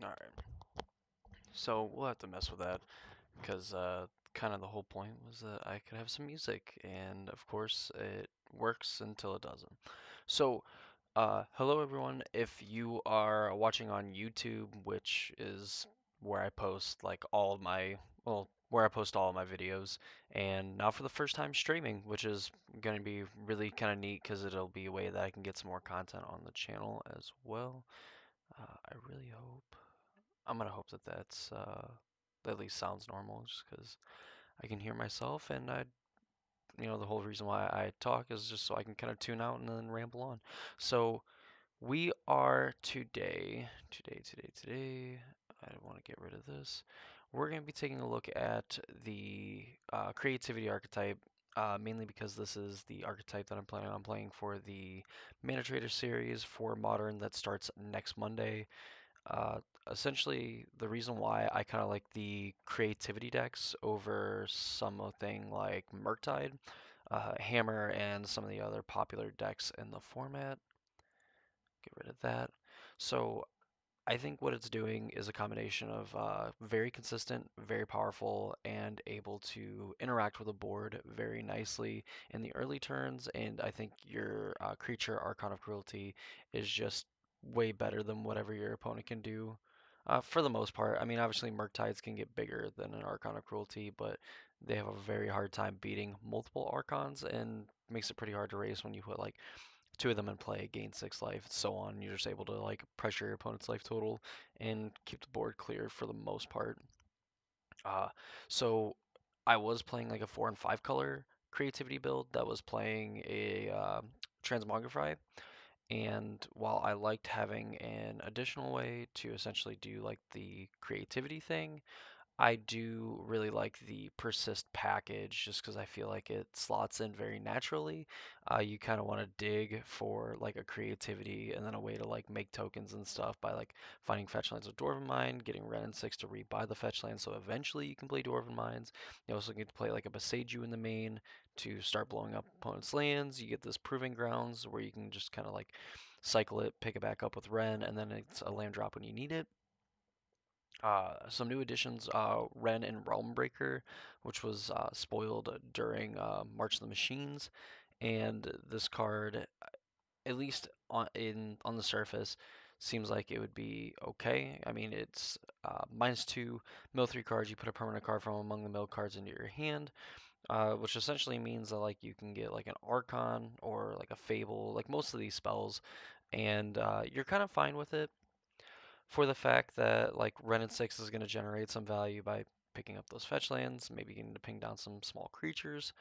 Alright, so we'll have to mess with that because kind of the whole point was that I could have some music, and of course it works until it doesn't. So, hello everyone. If you are watching on YouTube, which is where I post like all of my, well, where I post all of my videos, and now for the first time streaming, which is going to be really kind of neat because it'll be a way that I can get some more content on the channel as well. I really hope. I'm gonna hope that that's at least sounds normal, just because I can hear myself, and the whole reason why I talk is just so I can kind of tune out and then ramble on. So we are today. I want to get rid of this. We're going to be taking a look at the creativity archetype, mainly because this is the archetype that I'm planning on playing for the Mana Trader series for Modern that starts next Monday. Uh, Essentially, the reason why I kind of like the creativity decks over something like Murktide, Hammer, and some of the other popular decks in the format. Get rid of that. So I think what it's doing is a combination of very consistent, very powerful, and able to interact with the board very nicely in the early turns. And I think your creature Archon of Cruelty is just way better than whatever your opponent can do. For the most part, I mean, obviously Murktides can get bigger than an Archon of Cruelty, but they have a very hard time beating multiple Archons, and makes it pretty hard to race when you put like two of them in play, gain 6 life, so on. You're just able to like pressure your opponent's life total and keep the board clear for the most part. Uh, so I was playing like a 4 and 5 color creativity build that was playing a transmogrify. And while I liked having an additional way to essentially do like the creativity thing, I do really like the persist package just because I feel like it slots in very naturally. You kind of want to dig for like a creativity and then a way to like make tokens and stuff by like finding fetch lands with Dwarven Mine, getting Ren and 6 to rebuy the fetch land so eventually you can play Dwarven Mines. You also get to play like a Boseiju in the main to start blowing up opponents' lands. You get this Proving Grounds where you can just kind of like cycle it, pick it back up with Ren, and then it's a land drop when you need it. Some new additions, Ren and Realm Breaker, which was spoiled during March of the Machines, and this card, at least on the surface, seems like it would be okay. I mean, it's -2, mill 3 cards. You put a permanent card from among the mill cards into your hand, which essentially means that like you can get like an Archon or like a Fable, like most of these spells, and you're kind of fine with it for the fact that like Ren and 6 is going to generate some value by picking up those fetch lands, maybe getting to ping down some small creatures.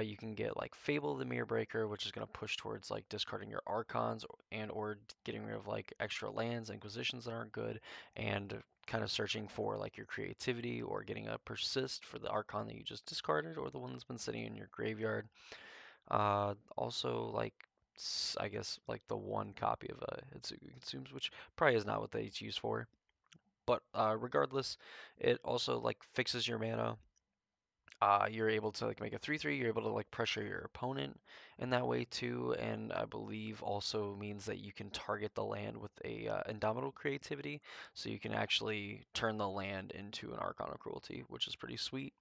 You can get like Fable the Mirror Breaker, which is going to push towards like discarding your Archons and or getting rid of like extra lands, Inquisitions that aren't good, and kind of searching for like your creativity or getting a persist for the Archon that you just discarded or the one that's been sitting in your graveyard. Also, like, I guess, like the one copy of Hitsugu Consumes, which probably is not what they used for. But regardless, it also like fixes your mana. You're able to like make a 3/3. You're able to like pressure your opponent in that way too, and I believe also means that you can target the land with a Indomitable Creativity, so you can actually turn the land into an Archon of Cruelty, which is pretty sweet.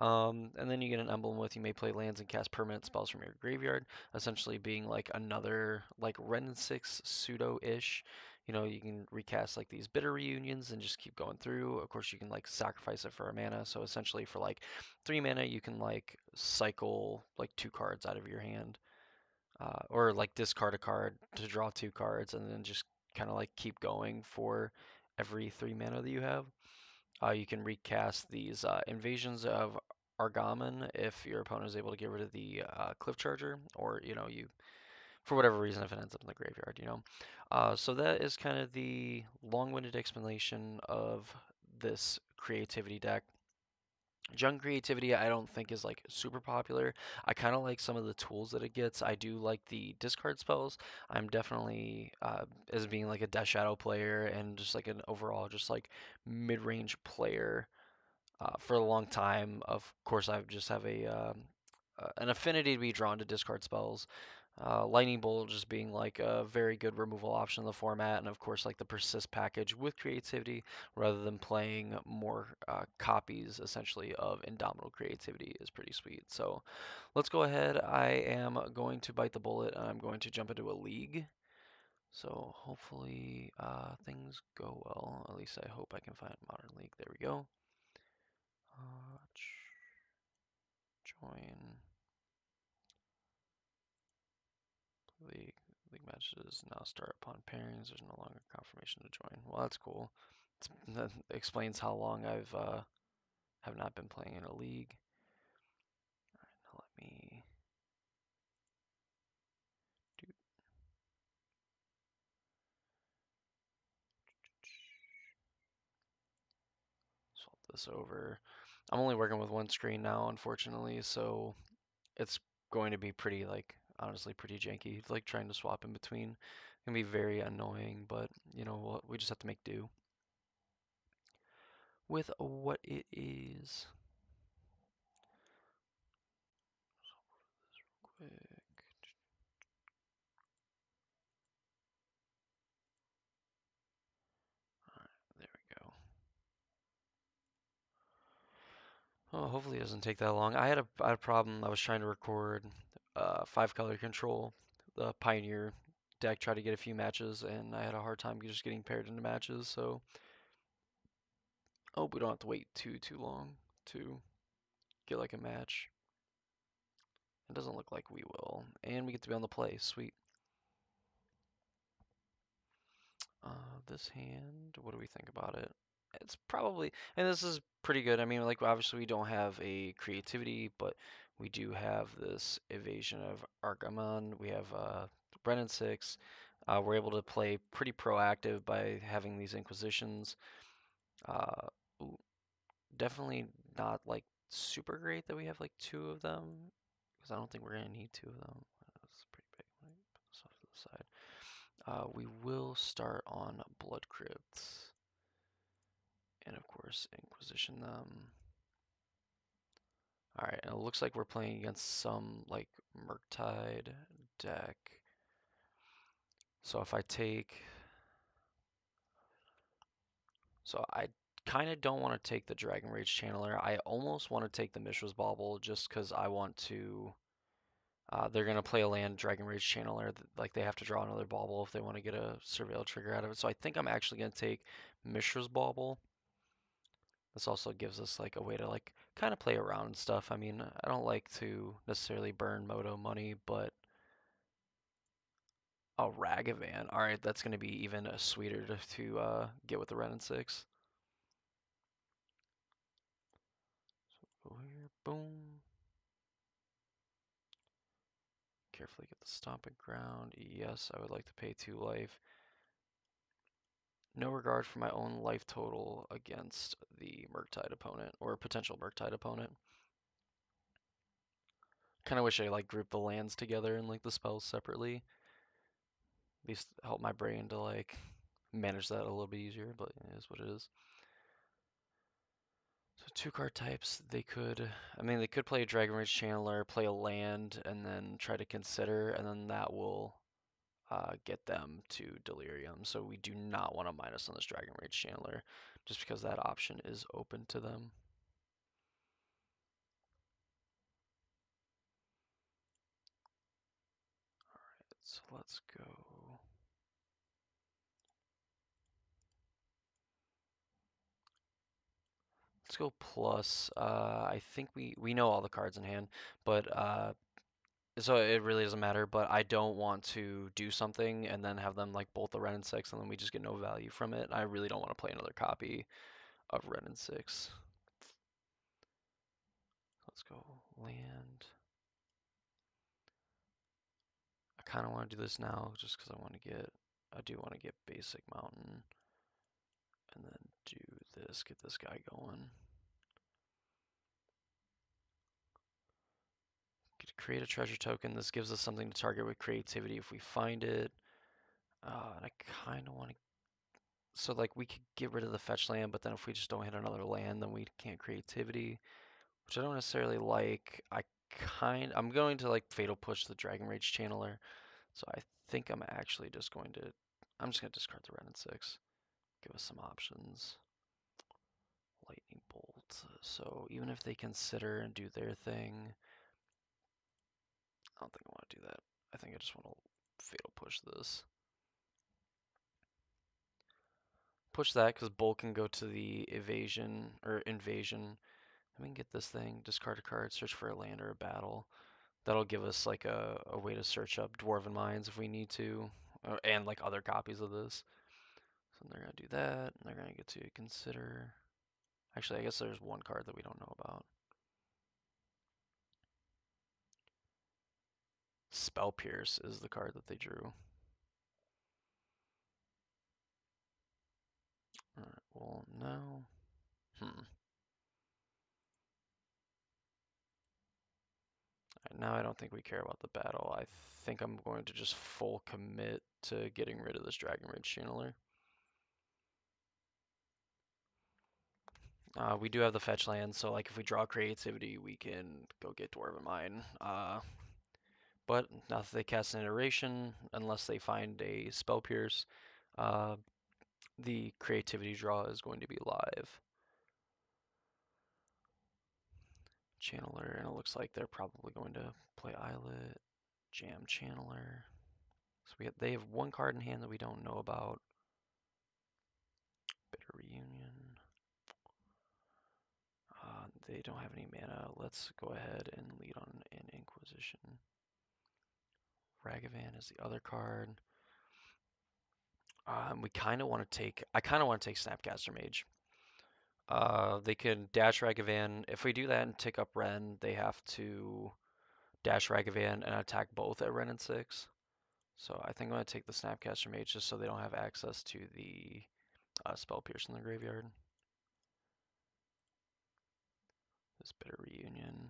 And then you get an emblem with you may play lands and cast permanent spells from your graveyard, essentially being like another like Ren and 6 pseudo-ish. You can recast like these bitter reunions and just keep going through. Of course, you can like sacrifice it for a mana. So essentially for like 3 mana, you can like cycle like 2 cards out of your hand, or like discard a card to draw 2 cards, and then just kind of like keep going for every 3 mana that you have. You can recast these invasions of Argaman if your opponent is able to get rid of the Cliff Charger, or you for whatever reason if it ends up in the graveyard. So that is kind of the long-winded explanation of this creativity deck. Junk creativity I don't think is like super popular. I kind of like some of the tools that it gets. I do like the discard spells. I'm definitely as being like a Death Shadow player and just like an overall just like mid-range player for a long time. Of course, I just have an affinity to be drawn to discard spells. Lightning Bolt just being like a very good removal option in the format, and of course like the persist package with creativity rather than playing more copies essentially of Indomitable creativity is pretty sweet. So let's go ahead. I am going to bite the bullet and I'm going to jump into a league. So hopefully things go well. At least I hope I can find Modern League. There we go. Join league. League matches now start upon pairings. There's no longer confirmation to join. Well, that's cool. That explains how long I've have not been playing in a league. All right, now let me do swap this over. I'm only working with one screen now, unfortunately, so it's going to be pretty like honestly pretty janky. Like trying to swap in between. It can be very annoying, but you know we just have to make do with what it is. Quick. Alright, there we go. Oh, hopefully it doesn't take that long. I had a problem. I was trying to record 5-color control, the Pioneer deck, try to get a few matches, and I had a hard time just getting paired into matches. So I hope we don't have to wait too long to get like a match. It doesn't look like we will, and we get to be on the play. Sweet. This hand, what do we think about it? It's probably, and this is pretty good. I mean, like obviously we don't have a creativity, but we do have this evasion of Argamon. We have Brennan 6. We're able to play pretty proactive by having these Inquisitions. Uh, ooh, definitely not like super great that we have like two of them, because I don't think we're gonna need two of them. That's pretty big. Let me put this off to the side. We will start on Blood Crypts, and of course Inquisition them. Alright, and it looks like we're playing against some like Murktide deck. So if I take, so I kind of don't want to take the Dragon Rage Channeler. I almost want to take the Mishra's Bauble just because I want to. They're gonna play a land Dragon Rage Channeler. Like they have to draw another Bauble if they want to get a Surveil trigger out of it. So I think I'm actually gonna take Mishra's Bauble. This also gives us like a way to like kind of play around and stuff. I mean, I don't like to necessarily burn Moto money, but a Ragavan. All right, that's going to be even sweeter to get with the Ren and 6. So go here, boom. Carefully get the stomping ground. Yes, I would like to pay 2 life. No regard for my own life total against the Murktide opponent or potential Murktide opponent. Kind of wish I like grouped the lands together and like the spells separately. At least help my brain to like manage that a little bit easier, but it is what it is. So 2 card types, I mean, they could play a Dragon Rage Channeler, play a land, and then try to consider, and then that will get them to Delirium. So we do not want to minus on this Dragon Rage Channeler, just because that option is open to them. Alright, so let's go. Let's go plus. I think we know all the cards in hand, but so it really doesn't matter. But I don't want to do something and then have them like bolt the Ren and 6, and then we just get no value from it. I really don't want to play another copy of Ren and 6. Let's go land. I kind of want to do this now just because I do want to get basic mountain, and then do this, get this guy going. Create a treasure token. This gives us something to target with creativity if we find it. And I kind of want to. So, like, we could get rid of the fetch land, but then if we just don't hit another land, then we can't creativity, which I don't necessarily like. I I'm going to like Fatal Push the Dragon Rage Channeler, so I think I'm actually just going to, I'm just going to discard the red and 6. Give us some options. Lightning Bolt. So even if they consider and do their thing, I don't think I want to do that. I think I just want to Fatal Push this. Push that because Bolt can go to the evasion or invasion. And we can get this thing, discard a card, search for a land or a battle. That'll give us like a way to search up Dwarven Mines if we need to, and like other copies of this. So they're gonna do that, and they're gonna get to consider. Actually, I guess there's one card that we don't know about. Spell Pierce is the card that they drew. Alright, well, now. Now I don't think we care about the battle. I think I'm going to just full commit to getting rid of this Dragon Rage Channeler. We do have the fetch land, so like if we draw creativity, we can go get Dwarven Mine. But now that they cast an iteration, unless they find a Spell Pierce, uh, the creativity draw is going to be live. Channeler, and it looks like they're probably going to play Islet, Jam Channeler. So they have one card in hand that we don't know about. Bitter Reunion. They don't have any mana. Let's go ahead and lead on an Inquisition. Ragavan is the other card. We kind of want to take. I kind of want to take Snapcaster Mage. They can dash Ragavan. If we do that and take up Ren, they have to dash Ragavan and attack both at Ren and 6. So I think I'm going to take the Snapcaster Mage just so they don't have access to the Spell Pierce in the graveyard. This Bitter Reunion.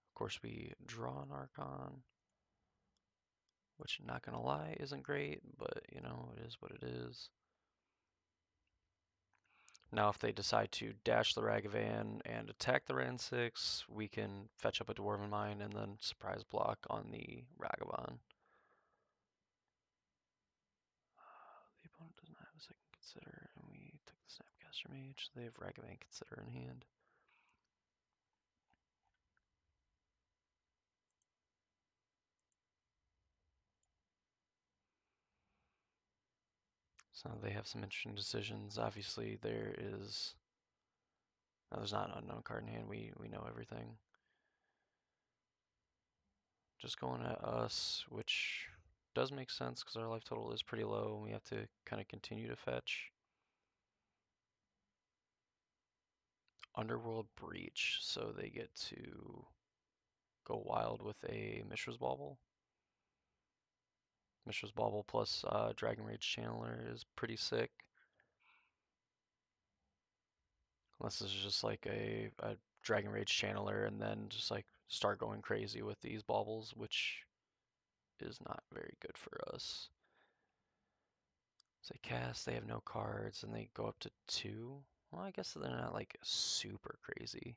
Of course, we draw an Archon, which, not going to lie, isn't great, but, you know, it is what it is. Now, if they decide to dash the Ragavan and attack the Ren 6, we can fetch up a Dwarven Mine and then surprise block on the Ragavan. The opponent does not have a second consider, and we took the Snapcaster Mage. They have Ragavan Consider in hand. So they have some interesting decisions. Obviously, there's not an unknown card in hand. We know everything. Just going at us, which does make sense because our life total is pretty low, and we have to kind of continue to fetch. Underworld Breach, so they get to go wild with a Mishra's Bauble. Mishra's Bauble plus Dragon Rage Channeler is pretty sick. Unless this is just like a Dragon Rage Channeler and then just like start going crazy with these baubles, which is not very good for us. So they cast, they have no cards, and they go up to 2. Well, I guess they're not like super crazy.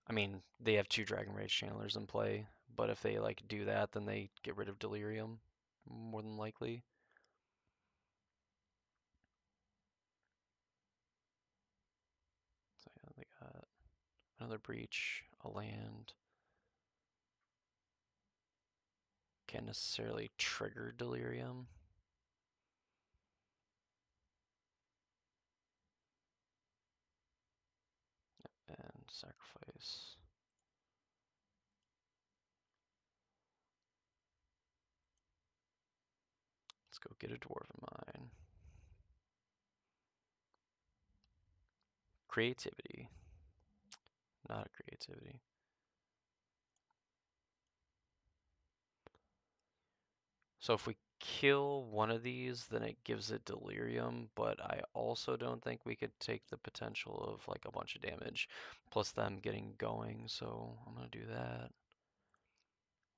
I mean, they have 2 Dragon Rage Channelers in play, but if they like do that, then they get rid of Delirium, more than likely. So yeah, they got another Breach, a land. Can't necessarily trigger Delirium. And sacrifice. Let's go get a Dwarven Mine. Creativity. Not a creativity. So if we kill one of these, then it gives it Delirium, but I also don't think we could take the potential of like a bunch of damage, plus them getting going, so I'm going to do that.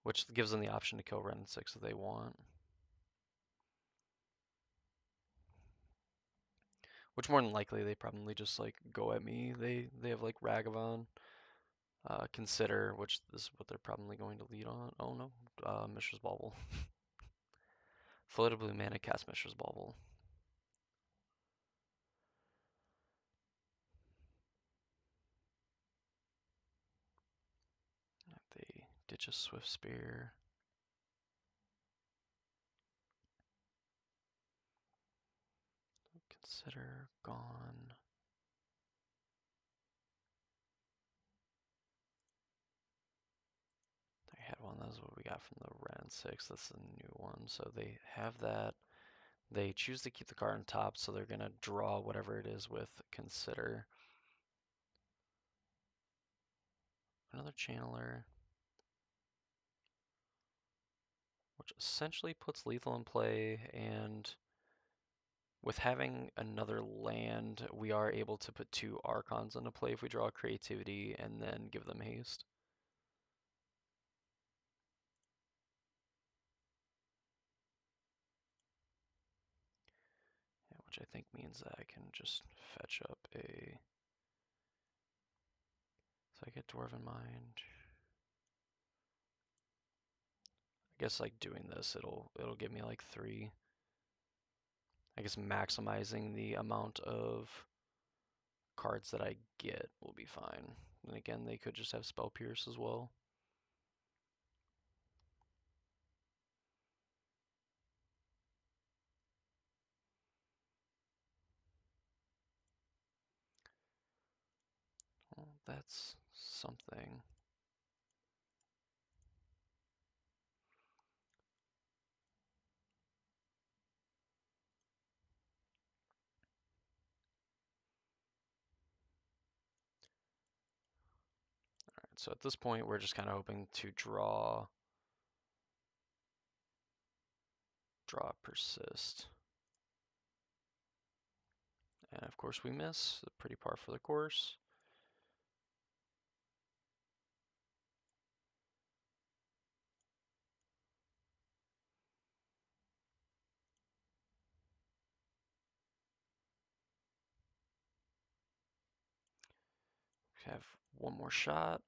Which gives them the option to kill Ren 6 if they want. Which more than likely they probably just like go at me. They have like Ragavan, Consider, which this is what they're probably going to lead on. Oh no, Mishra's Bauble. Floated blue mana, cast Mishra's Bauble. They ditch a Swift Spear. Consider gone. They had one. That's what we got from the round 6. That's the new one. So they have that. They choose to keep the card on top, so they're going to draw whatever it is with Consider. Another Channeler, which essentially puts lethal in play, and with having another land, we are able to put 2 Archons into play if we draw Creativity and then give them haste. Yeah, which I think means that I can just fetch up a... So I get Dwarven Mind. I guess like doing this, it'll give me like 3. I guess maximizing the amount of cards that I get will be fine. And again, they could just have Spell Pierce as well. Well, that's something. Alright, so at this point, we're just kind of hoping to draw Persist. And of course we miss, pretty par for the course. We have one more shot.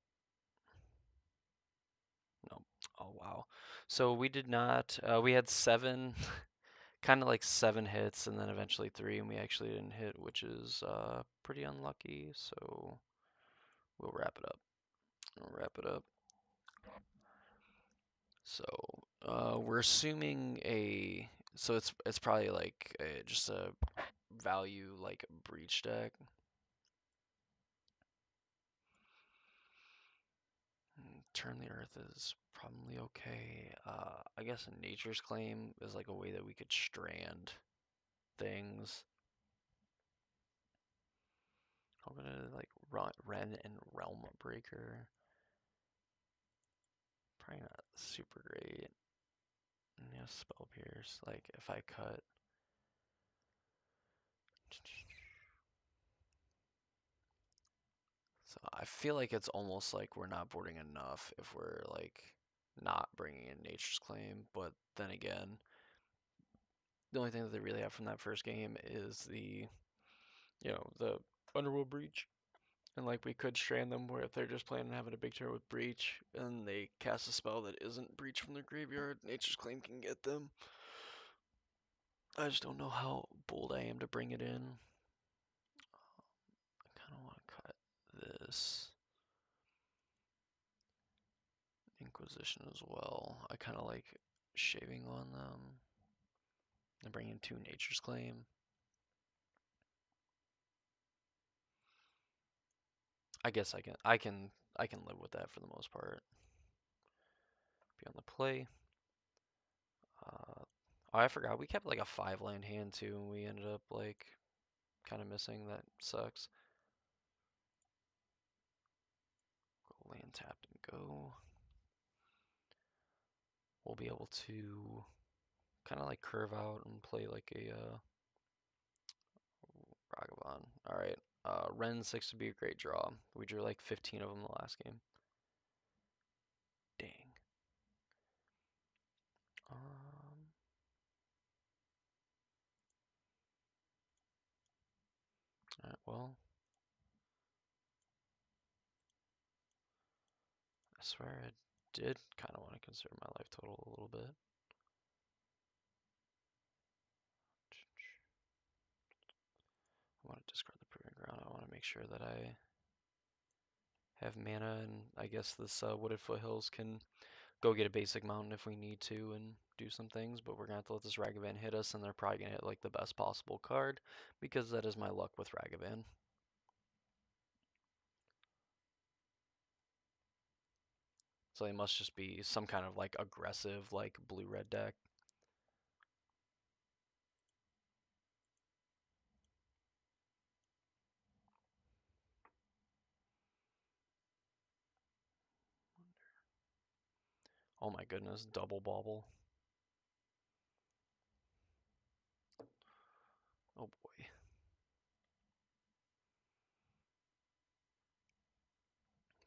No. Oh wow. So we did not. We had 7, kind of like 7 hits, and then eventually 3, and we actually didn't hit, which is pretty unlucky. So we'll wrap it up. We'll wrap it up. So we're assuming a. So it's probably like just a value like breach deck. Turn the Earth is probably okay. I guess a Nature's Claim is like a way that we could strand things. I'm gonna like Ren and Realm Breaker. Probably not super great. And yeah, Spell Pierce. Like if I cut. So I feel like it's almost like we're not boarding enough if we're like not bringing in Nature's Claim. But then again, the only thing that they really have from that first game is the Underworld Breach. And like we could strand them where if they're just planning on having a big turn with Breach and they cast a spell that isn't Breach from their graveyard, Nature's Claim can get them. I just don't know how bold I am to bring it in. I kind of want to cut this Inquisition as well. I kind of like shaving on them and bringing 2 Nature's Claim. I guess I can live with that for the most part. Be on the play. Oh, I forgot we kept like a 5-land hand too, and we ended up like kind of missing. That sucks. Go land tapped and go. We'll be able to kind of like curve out and play like a Ragavan. All right, Ren 6 would be a great draw. We drew like 15 of them the last game. Dang. Um, well, I swear I did kind of want to consider my life total a little bit. I want to discard the proving ground. I want to make sure that I have mana, and I guess this wooded foothills can go get a basic mountain if we need to and do some things, but we're gonna have to let this Ragavan hit us, and they're probably gonna hit like the best possible card because that is my luck with Ragavan. So they must just be some kind of like aggressive like blue-red deck. Oh my goodness, double bauble. Oh boy.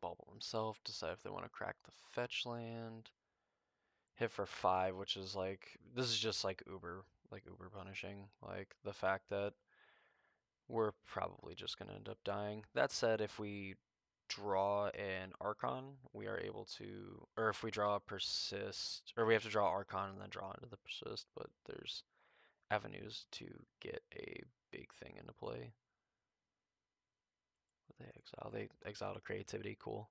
Bauble himself, decide if they want to crack the fetch land. Hit for 5, which is like, this is just like uber punishing. Like the fact that we're probably just going to end up dying. That said, if we draw an Archon, we are able to, or if we draw a Persist, or we have to draw Archon and then draw into the Persist, but there's avenues to get a big thing into play. They exile. They exile to creativity. Cool.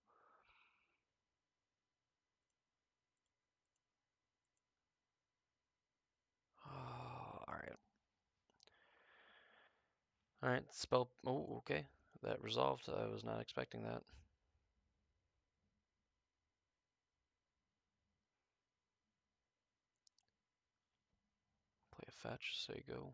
All right. All right. Spell. Oh, okay. That resolved. I was not expecting that. Play a fetch. So you go.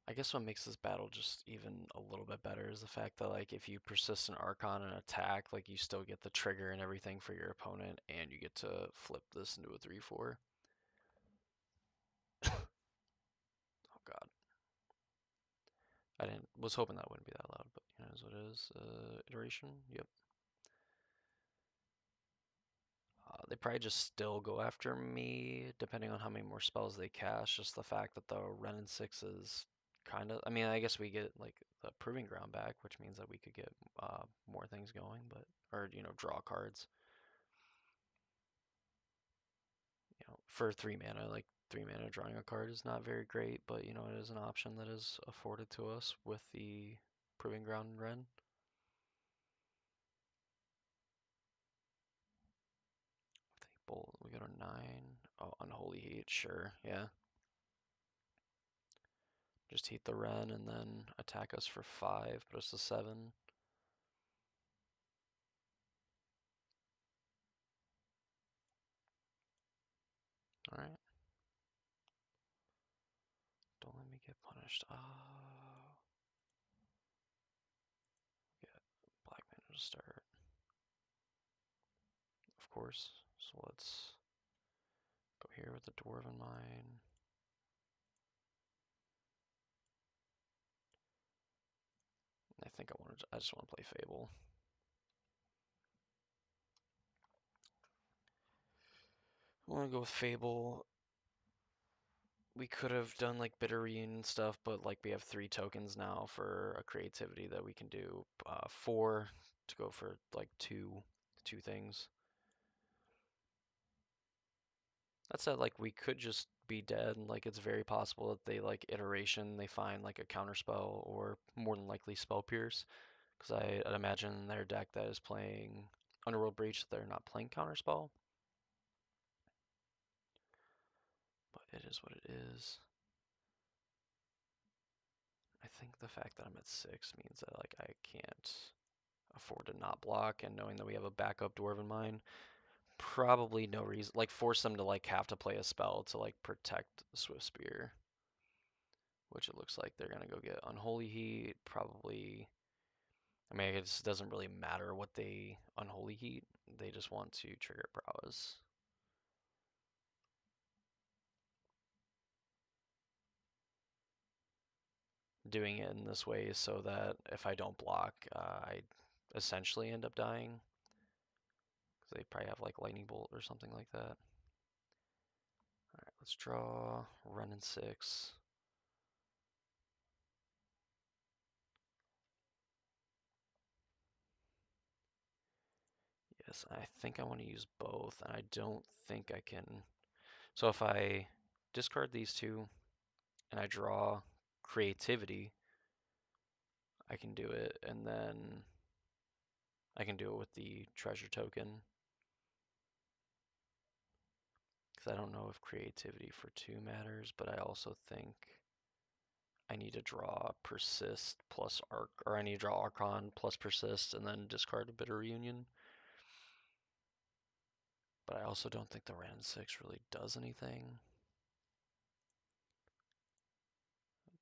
I guess what makes this battle just even a little bit better is the fact that like if you persist an Archon and attack, like you still get the trigger and everything for your opponent, and you get to flip this into a 3/4. Oh god. I didn't was hoping that wouldn't be that loud, but you know is what it is. Iteration. Yep. They probably just still go after me, depending on how many more spells they cast. Just the fact that the Ren and 6 is kind of. I mean, I guess we get like the Proving Ground back, which means that we could get more things going, but or draw cards. For 3 mana, like 3 mana drawing a card is not very great, but it is an option that is afforded to us with the Proving Ground Ren. Bolt, we got a 9. Oh, Unholy Heat, sure, yeah. Just heat the Ren and then attack us for 5, but it's a 7. Alright. Don't let me get punished. Oh. Get Black Mana to start. Of course. So let's go here with the Dwarven Mine. I think I just want to play Fable. I want to go with Fable. We could have done like Bitter and stuff, but like we have 3 tokens now for a creativity that we can do 4 to go for like two things. That said, like we could just be dead. Like it's very possible that they like iteration, they find like a counterspell or more than likely spell pierce. Because I'd imagine in their deck that is playing Underworld Breach, they're not playing counterspell. But it is what it is. I think the fact that I'm at 6 means that like I can't afford to not block, and knowing that we have a backup Dwarven Mine, probably no reason, like force them to like have to play a spell to like protect Swift Spear, which it looks like they're gonna go get Unholy Heat, probably. I mean, it doesn't really matter what they Unholy Heat, they just want to trigger Prowess. Doing it in this way so that if I don't block, I essentially end up dying. Because they probably have like Lightning Bolt or something like that. Alright, Let's draw Ren and 6. Yes, I think I want to use both, and I don't think I can. So if I discard these two and I draw creativity, I can do it, and then I can do it with the treasure token. Because I don't know if creativity for 2 matters, but I also think I need to draw persist plus arc, or I need to draw archon plus persist and then discard a bitter reunion. But I also don't think the Ran 6 really does anything.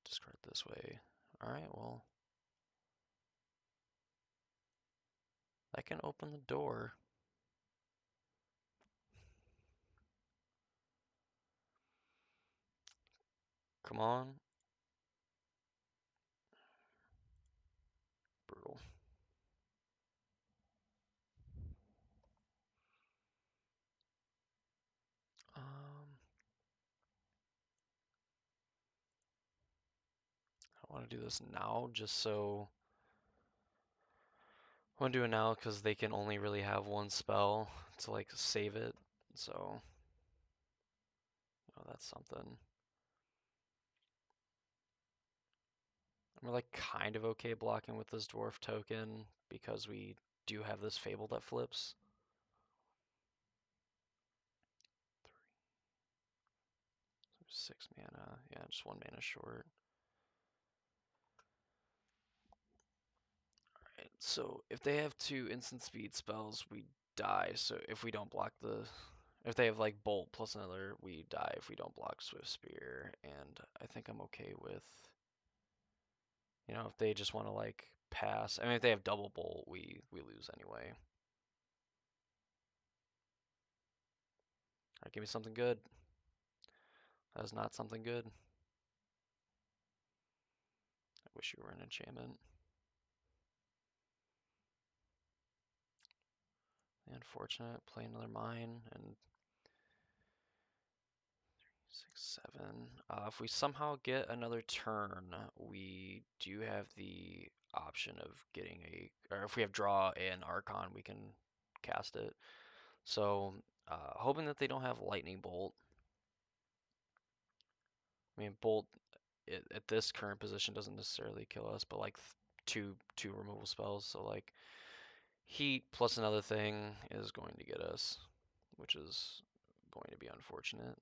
Discard this way. Alright, well, that can open the door. Come on. Brutal. Um, I want to do this now just so. I want to do it now because they can only really have one spell to like save it. So, that's something. We're like kind of okay blocking with this dwarf token because we do have this fable that flips. 6 mana. Yeah, just 1 mana short. Alright, so if they have 2 instant speed spells, we die. So if we don't block the. If they have like Bolt plus another, we die if we don't block Swift Spear. And I think I'm okay with. If they just want to like pass. I mean, if they have double Bolt, we lose anyway. Alright, give me something good. That is not something good. I wish you were an enchantment. Unfortunate. Play another mine and 6, 7. If we somehow get another turn, we do have the option of getting or if we have draw and Archon, we can cast it. So, hoping that they don't have Lightning Bolt. I mean, Bolt at this current position doesn't necessarily kill us, but like two removal spells. So like Heat plus another thing is going to get us, which is going to be unfortunate.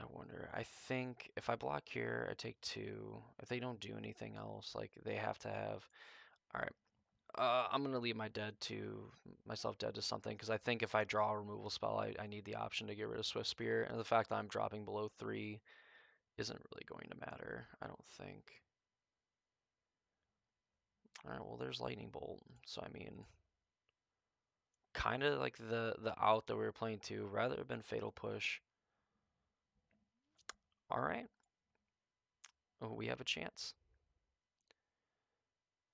I wonder. I think if I block here, I take 2. If they don't do anything else, like they have to have. All right. I'm gonna leave myself dead to something because I think if I draw a removal spell, I need the option to get rid of Swift Spear, and the fact that I'm dropping below 3 isn't really going to matter. I don't think. All right. Well, there's Lightning Bolt, so I mean, kind of like the out that we were playing to. Rather have been Fatal Push. All right. Oh, we have a chance.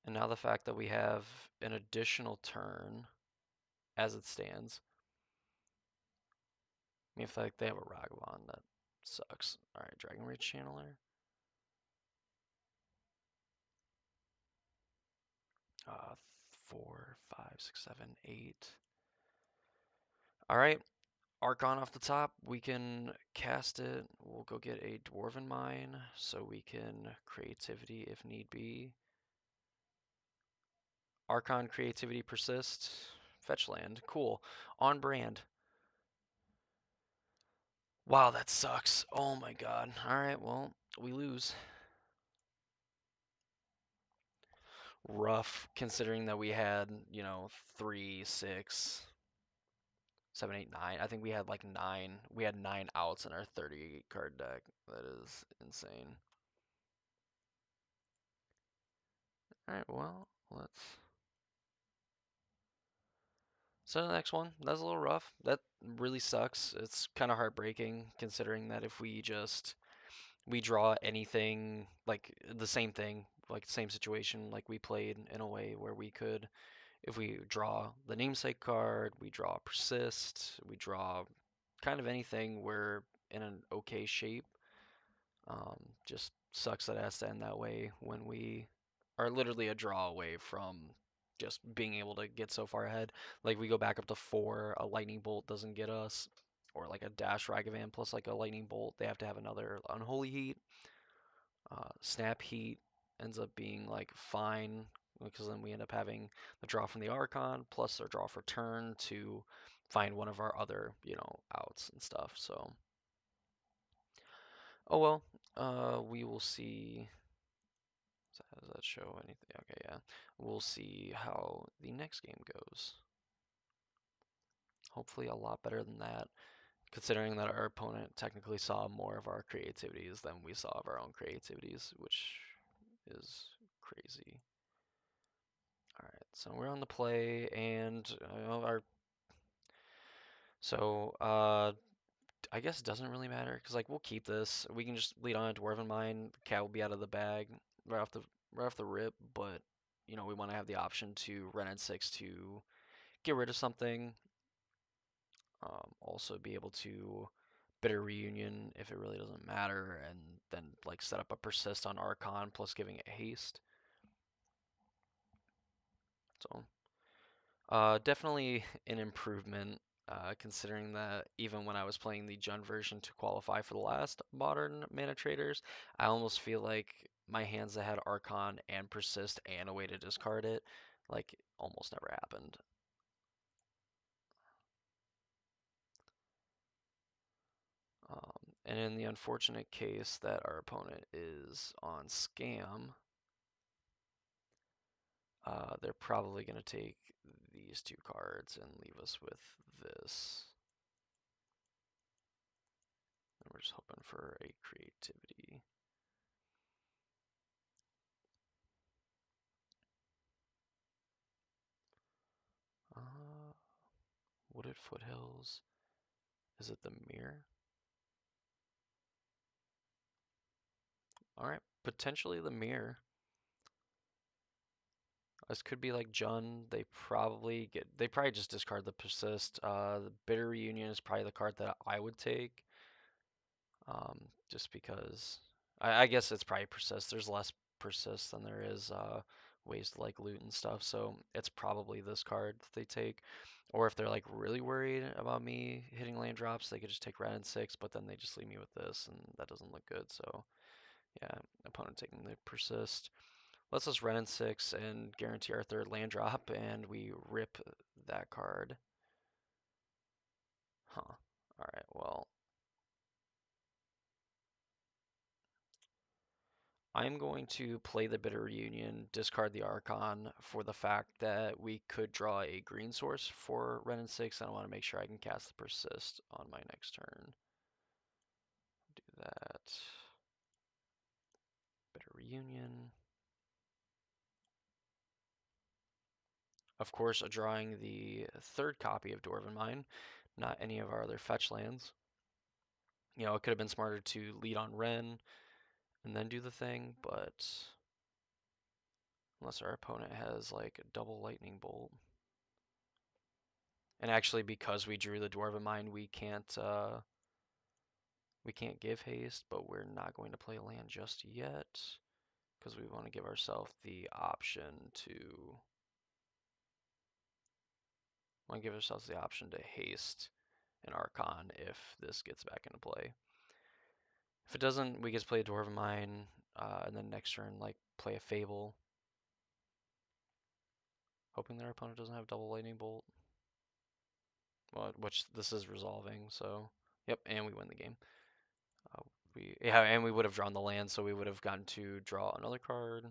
And now the fact that we have an additional turn as it stands. I mean, if like they have a Ragavan, that sucks. All right, Dragon Rage Channeler. 4, 5, 6, 7, 8. All right, Archon off the top. We can cast it. We'll go get a Dwarven Mine so we can creativity if need be. Archon creativity persist. Fetch land. Cool. On brand. Wow, that sucks. Oh my god. Alright, well, we lose. Rough, considering that we had, 3, 6, 7, 8, 9. I think we had like 9. We had 9 outs in our 38 card deck. That is insane. Alright, well, let's. So the next one, that's a little rough. That really sucks. It's kind of heartbreaking considering that if we draw anything like the same thing, like same situation like we played in a way where we could, if we draw the namesake card, we draw persist, we draw kind of anything, we're in an okay shape. Just sucks that it has to end that way when we are literally a draw away from just being able to get so far ahead. Like we go back up to 4, a lightning bolt doesn't get us, or like a dash Ragavan plus like a lightning bolt, they have to have another unholy heat. Snap heat ends up being like fine because then we end up having the draw from the Archon plus our draw for turn to find one of our other, outs and stuff. So, oh well, we will see. Does that show anything? Okay, yeah. We'll see how the next game goes. Hopefully a lot better than that, considering that our opponent technically saw more of our creativities than we saw of our own creativities, which is crazy. Alright, so we're on the play, and our so I guess it doesn't really matter because like we'll keep this. We can just lead on a Dwarven Mine. The cat will be out of the bag right off the rip, but we want to have the option to run at 6 to get rid of something. Also be able to bitter reunion if it really doesn't matter, and then like set up a persist on Archon plus giving it haste. So definitely an improvement, considering that even when I was playing the Jund version to qualify for the last modern mana traders, I almost feel like my hands that had Archon and Persist and a way to discard it, like almost never happened. And in the unfortunate case that our opponent is on Scam, they're probably going to take these 2 cards and leave us with this. And we're just hoping for a creativity. Uh, Wooded Foothills. Is it the mirror? Alright, potentially the mirror. This could be like Jun. They probably just discard the persist. The bitter reunion is probably the card that I would take. Just because I guess it's probably persist. There's less persist than there is ways to like loot and stuff, so it's probably this card that they take. Or if they're like really worried about me hitting land drops, they could just take red and 6, but then they just leave me with this, and that doesn't look good. So yeah, opponent taking the persist. Lets us red and 6 and guarantee our 3rd land drop, and we rip that card. Huh. Alright, well, I'm going to play the Bitter Reunion, discard the Archon for the fact that we could draw a green source for red and 6, and I want to make sure I can cast the Persist on my next turn. Do that. Bitter Reunion. Of course, drawing the 3rd copy of Dwarven Mine, not any of our other fetch lands. It could have been smarter to lead on Ren and then do the thing, but unless our opponent has like a double lightning bolt. And actually, because we drew the Dwarven Mine, we can't give haste, but we're not going to play land just yet because we want to give ourselves the option to haste an Archon if this gets back into play. If it doesn't, we just play a Dwarven Mine, and then next turn like play a Fable, hoping that our opponent doesn't have double lightning bolt. Well, which this is resolving, so yep, and we win the game. And we would have drawn the land, so we would have gotten to draw another card,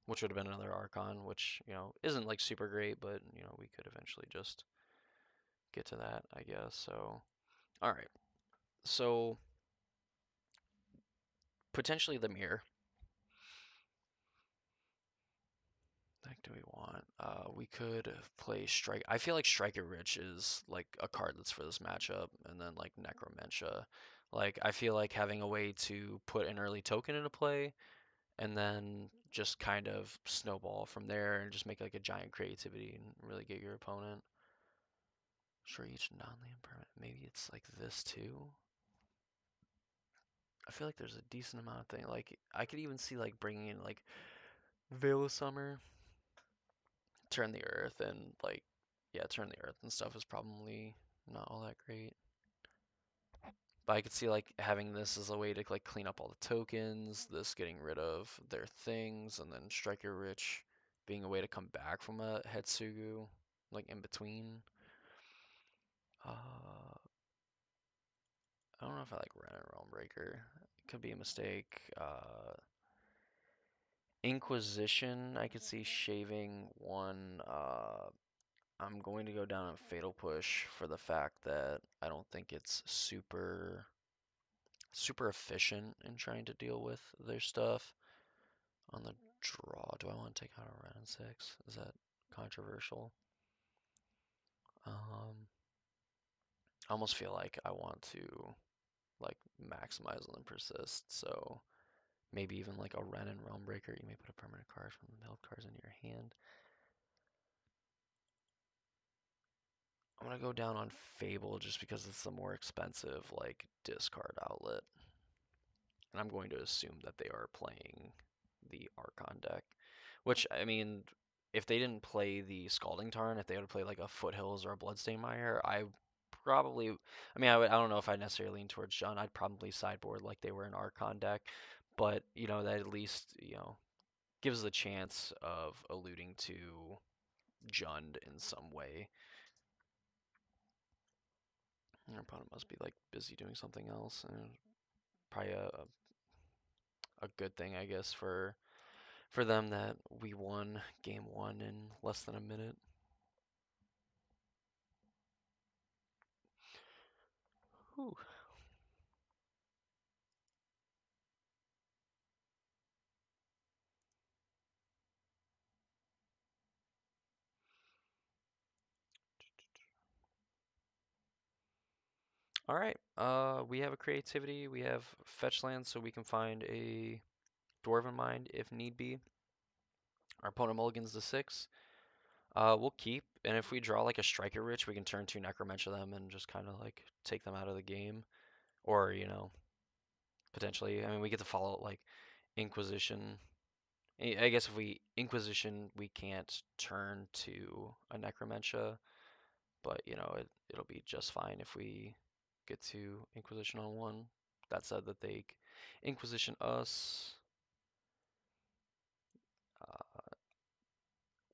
which would have been another Archon, which isn't like super great, but we could eventually just get to that, I guess. So, all right, so potentially the mirror. Like, do we want? We could play Strike. I feel like Striker Rich is like a card that's for this matchup, and then like Necromentia. Like, I feel like having a way to put an early token into play, and then just kind of snowball from there and just make like a giant creativity and really get your opponent. Sure, each non-land permanent. Maybe it's like this too. I feel like there's a decent amount of thing. Like I could even see like bringing in like Veil of Summer, turn the Earth, and like yeah, turn the Earth and stuff is probably not all that great. But I could see like having this as a way to like clean up all the tokens, this getting rid of their things, and then Striker Rich being a way to come back from a Hetsugu, like in between. Uh, I don't know if I like Ren and Realm Breaker. It could be a mistake. Inquisition, I could see shaving one. I'm going to go down on Fatal Push for the fact that I don't think it's super efficient in trying to deal with their stuff. On the draw, do I want to take out a Ren and 6? Is that controversial? I almost feel like I want to like maximize on the persist, so maybe even like a Ren and Realm Breaker. You may put a permanent card from the milled cards into your hand. I'm gonna go down on Fable just because it's the more expensive like discard outlet. And I'm going to assume that they are playing the Archon deck. Which, I mean, if they didn't play the Scalding Tarn, if they would play like a Foothills or a Bloodstained Mire, I probably, I mean, I don't know if I'd necessarily lean towards Jund. I'd probably sideboard like they were an Archon deck. But, that at least, gives the chance of alluding to Jund in some way. Your opponent must be like busy doing something else. And probably a good thing, I guess, for them that we won game one in less than a minute. Whew. All right. We have a creativity. We have fetch land, so we can find a Dwarven Mind if need be. Our opponent mulligans to 6. We'll keep, and if we draw like a Striker Rich, we can turn 2 Necromentia them and just kind of like take them out of the game. Or, potentially, I mean, we get to follow like Inquisition. I guess if we Inquisition, we can't turn to a Necromentia, but it'll be just fine if we get to Inquisition on one. That said, that they Inquisition us. Uh,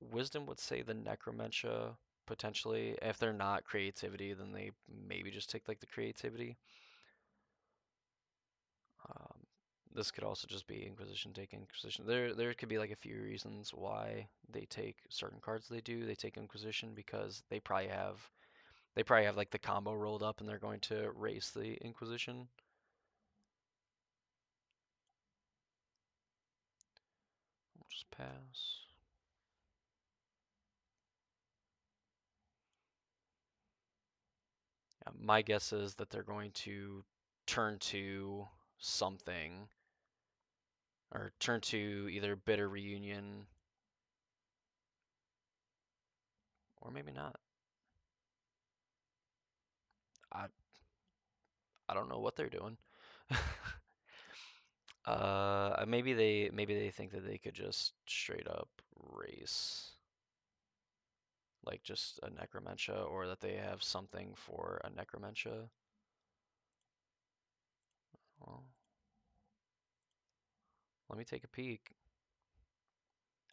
Wisdom would say the Necromentia potentially. If they're not creativity, then they maybe just take like the creativity. Um, this could also just be Inquisition taking Inquisition. There could be like a few reasons why they take certain cards they do. They take Inquisition because they probably have like the combo rolled up and they're going to race the Inquisition. We'll just pass. My guess is that they're going to turn to something or turn to either Bitter Reunion or maybe not. I I don't know what they're doing. Maybe they think that they could just straight up race like just a Necromentia, or that they have something for a Necromentia. Well, let me take a peek.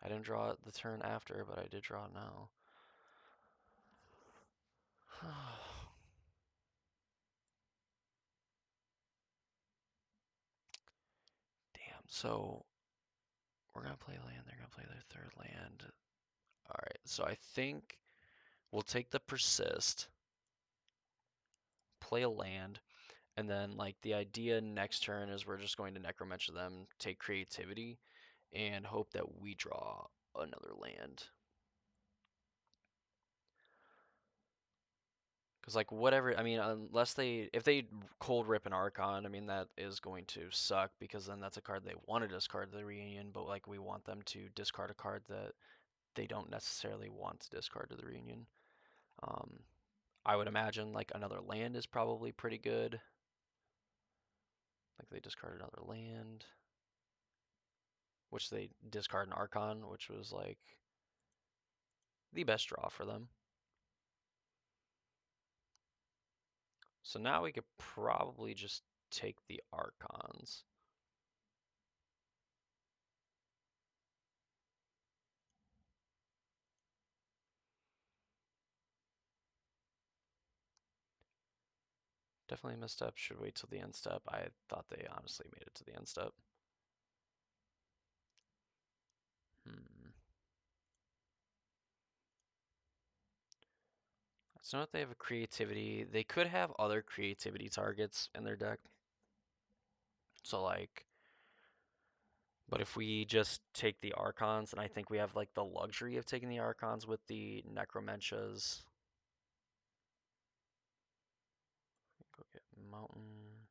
I didn't draw it the turn after, but I did draw it now. Damn, so we're gonna play land, they're gonna play their third land. Alright, so I think we'll take the persist, play a land, and then like the idea next turn is we're just going to Necromentia them, take creativity, and hope that we draw another land. Because like whatever, I mean, unless if they cold rip an Archon, I mean that is going to suck because then that's a card they want to discard the reunion, but like we want them to discard a card that they don't necessarily want to discard to the reunion. Um, I would imagine like another land is probably pretty good. Like they discard another land, which they discard an Archon, which was like the best draw for them. So now we could probably just take the Archons. Definitely a misstep. Should wait till the end step. I thought they honestly made it to the end step. Hmm. So if they have a creativity, they could have other creativity targets in their deck. So like, but if we just take the Archons, and I think we have like the luxury of taking the Archons with the Necromentions. Go get Mountain.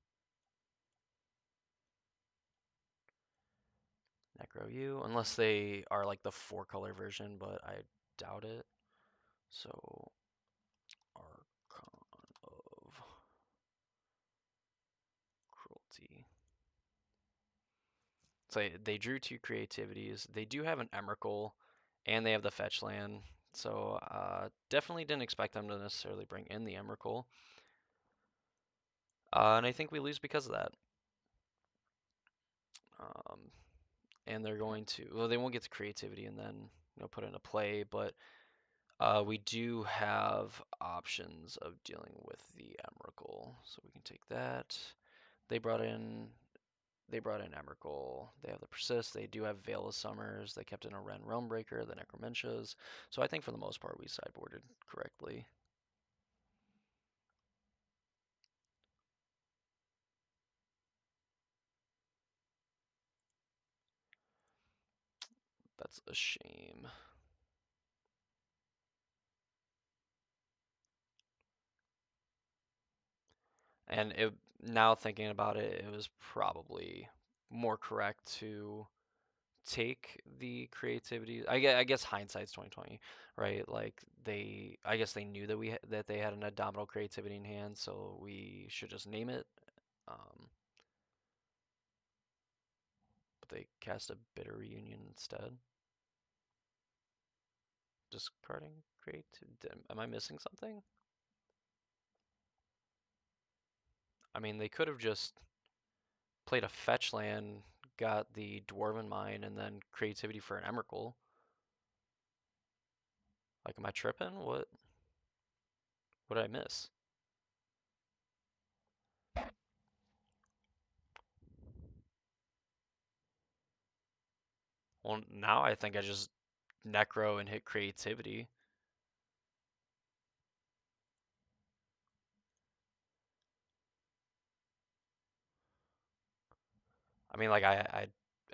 Necro U, unless they are like the 4-color version, but I doubt it. So Archon of Cruelty. So they drew 2 creativities. They do have an Emrakul, and they have the fetch land. So definitely didn't expect them to necessarily bring in the Emrakul. And I think we lose because of that. Um, and they're going to, well, they won't get to creativity and then put into play, but we do have options of dealing with the Emrakul, so we can take that. They brought in Emrakul. They have the Persist. They do have Veil of Summers. They kept in a Ren Realmbreaker, the Necromencias. So I think for the most part we sideboarded correctly. That's a shame. And now thinking about it, it was probably more correct to take the creativity. I guess hindsight's 2020, right? Like I guess they knew that that they had an abdominal creativity in hand, so we should just name it. Um, but they cast a bitter reunion instead. Discarding creativity. Am I missing something? I mean, they could have just played a fetch land, got the Dwarven Mine, and then creativity for an Emrakul. Like, am I tripping? What did I miss? Well, now I think I just Necro and hit creativity. I mean, like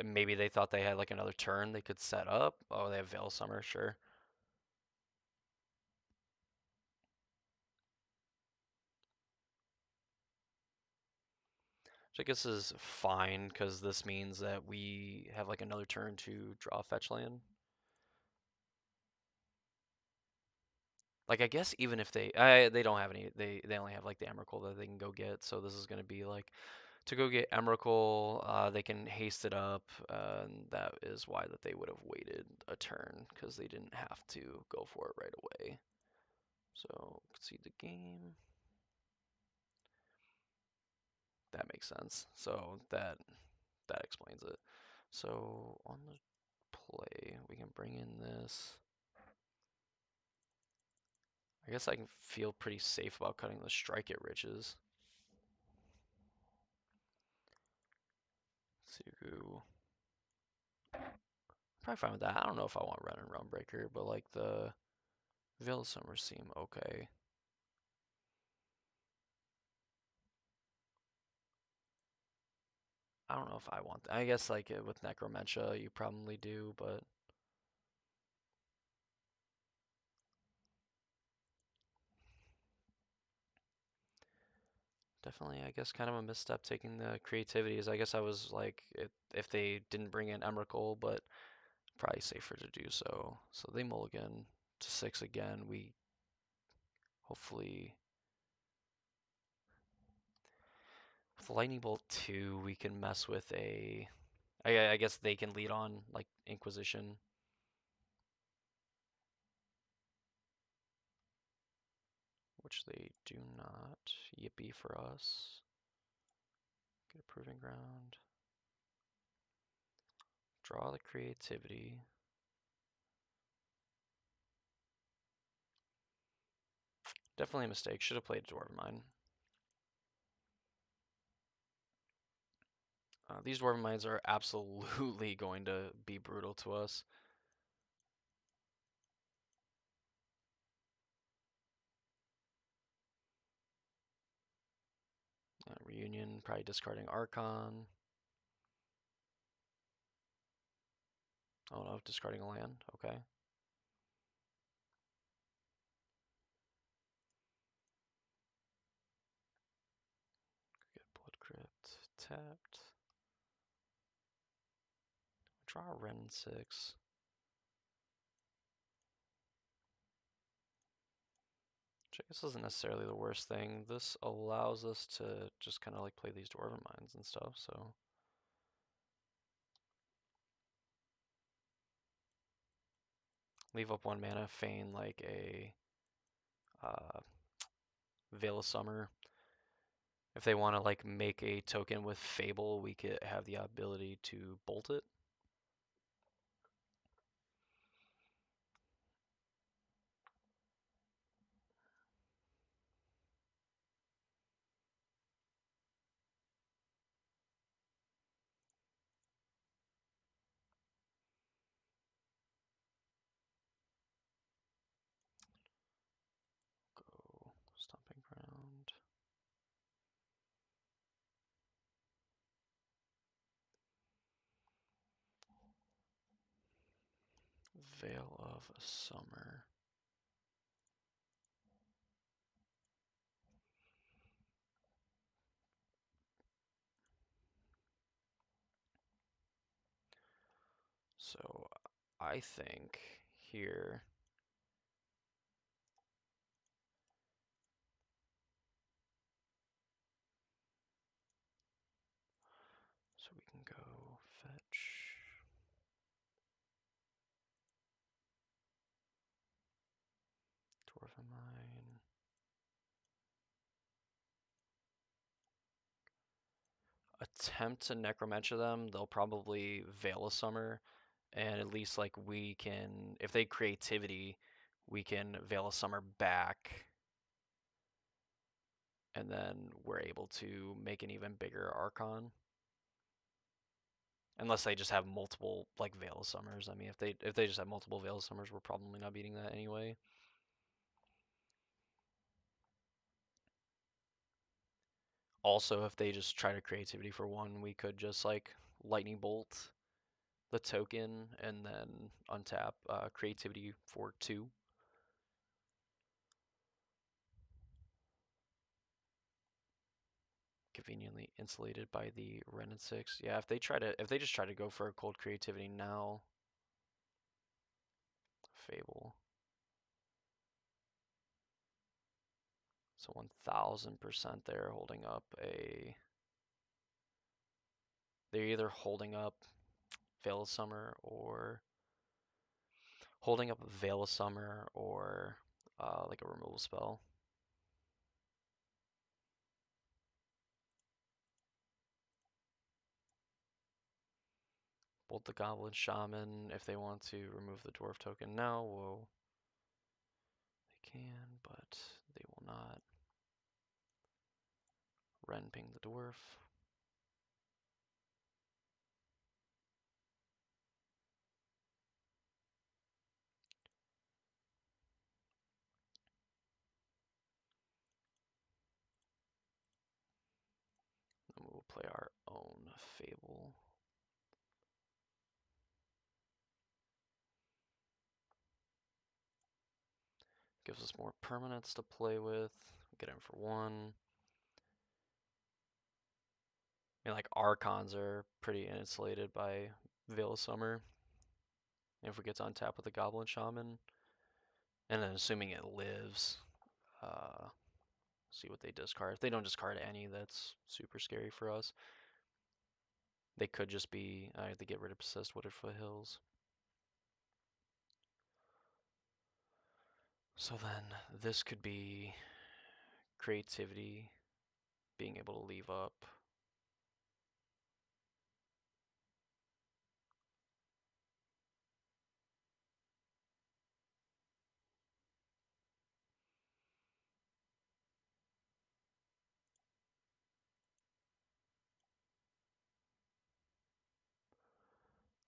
maybe they thought they had like another turn they could set up. Oh, they have Veil Summer, sure. Which I guess is fine because this means that we have like another turn to draw fetch land. Like I guess even if they don't have any, they only have like the Emrakul that they can go get. So this is gonna be like to go get Emrakul. They can haste it up, and that is why that they would have waited a turn because they didn't have to go for it right away. So concede the game. That makes sense. So that explains it. So on the play, we can bring in this. I guess I can feel pretty safe about cutting the Strike at Riches. Suku. Probably fine with that. I don't know if I want Ren and Realmbreaker, but like the Veil of Summer seem okay. I don't know if I want that. I guess like with Necromentia, you probably do, but Definitely, I guess, kind of a misstep taking the creativities. I guess I was like, if they didn't bring in Emrakul, but probably safer to do so. So they mulligan to 6 again. We hopefully, with Lightning Bolt 2, we can mess with a. I guess they can lead on like Inquisition, which they do not. Yippee for us. Get a proving ground. Draw the creativity. Definitely a mistake. Should have played Dwarven Mine. These Dwarven Mines are absolutely going to be brutal to us. Reunion, probably discarding Archon. Oh no, discarding a land. Okay. Get Blood Crypt tapped. Draw a Ren 6. Which I guess isn't necessarily the worst thing. This allows us to just kind of like play these Dwarven Mines and stuff, so. Leave up 1 mana, feign like a uh, Veil of Summer. If they want to like make a token with Fable, we could have the ability to bolt it. Go Stomping Ground. Veil of Summer. So I think here so we can go fetch Dwarven Mine. Attempt to Necromancer them. They'll probably Veil of Summer, and at least like we can, if they creativity, we can Veil of Summer back, and then we're able to make an even bigger Archon. Unless they just have multiple like Veil of Summers. I mean, if they just have multiple Veil of Summers, we're probably not beating that anyway. Also, if they just try to creativity for 1, we could just like Lightning Bolt the token and then untap creativity for 2. Conveniently insulated by the Ren and 6. Yeah, if they just try to go for a cold creativity now, Fable. So 1000% they're holding up a. They're either holding up Veil of Summer or holding up Veil of Summer or like a removal spell. Bolt the Goblin Shaman if they want to remove the Dwarf token now. Whoa. They can, but they will not. Ren ping the Dwarf. Then we'll play our own Fable. Gives us more permanents to play with. Get him for 1. I mean, like Archons are pretty insulated by Veil of Summer. If it gets on tap with the Goblin Shaman, and then assuming it lives, uh, see what they discard. If they don't discard any, that's super scary for us. They could just be, I have to get rid of Possessed Wooded Foothills. So then this could be creativity, being able to leave up.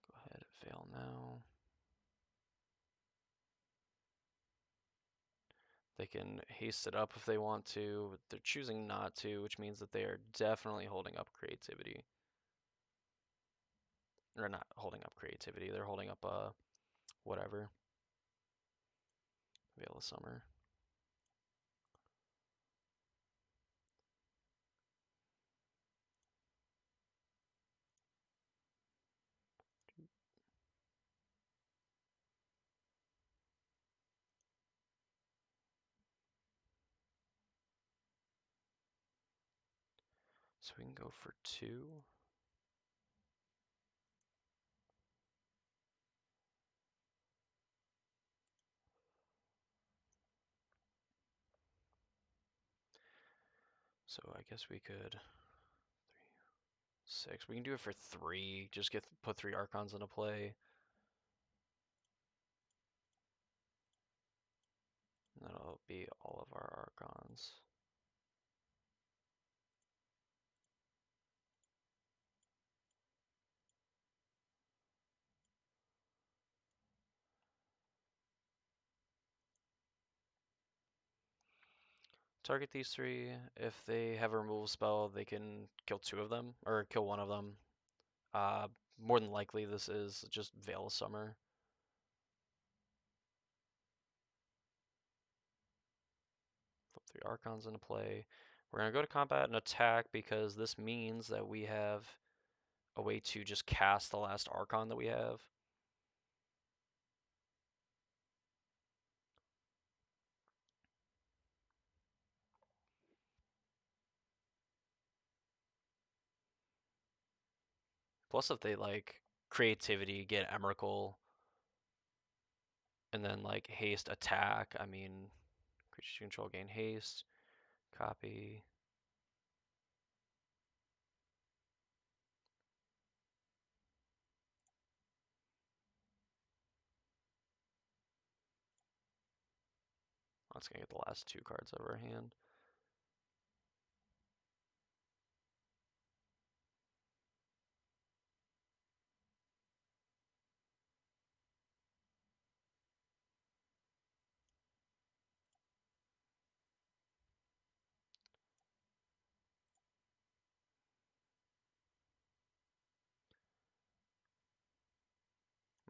Go ahead and fail now. They can haste it up if they want to, but they're choosing not to, which means that they are definitely holding up creativity. Or not holding up creativity, they're holding up whatever. Veil of Summer. So we can go for 2. So I guess we could 6. We can do it for 3. Just put 3 Archons into play. And that'll be all of our Archons. Target these 3. If they have a removal spell, they can kill 2 of them, or kill 1 of them. Uh, More than likely, this is just Veil of Summer. Flip 3 Archons into play. We're going to go to combat and attack because this means that we have a way to just cast the last Archon that we have. Plus, if they like creativity, get Emrakul, and then like haste attack, I mean, creatures you control gain haste, copy. That's gonna get the last 2 cards out of our hand.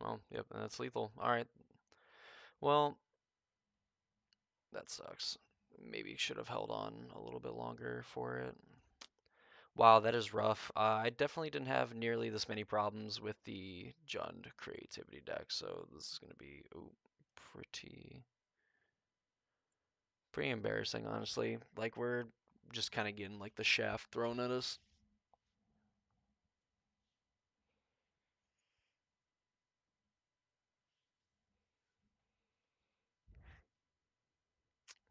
Well, yep, and that's lethal. All right. Well, that sucks. Maybe should have held on a little bit longer for it. Wow, that is rough. I definitely didn't have nearly this many problems with the Jund creativity deck, so this is gonna be pretty pretty embarrassing, honestly. Like we're just kind of getting like the shaft thrown at us.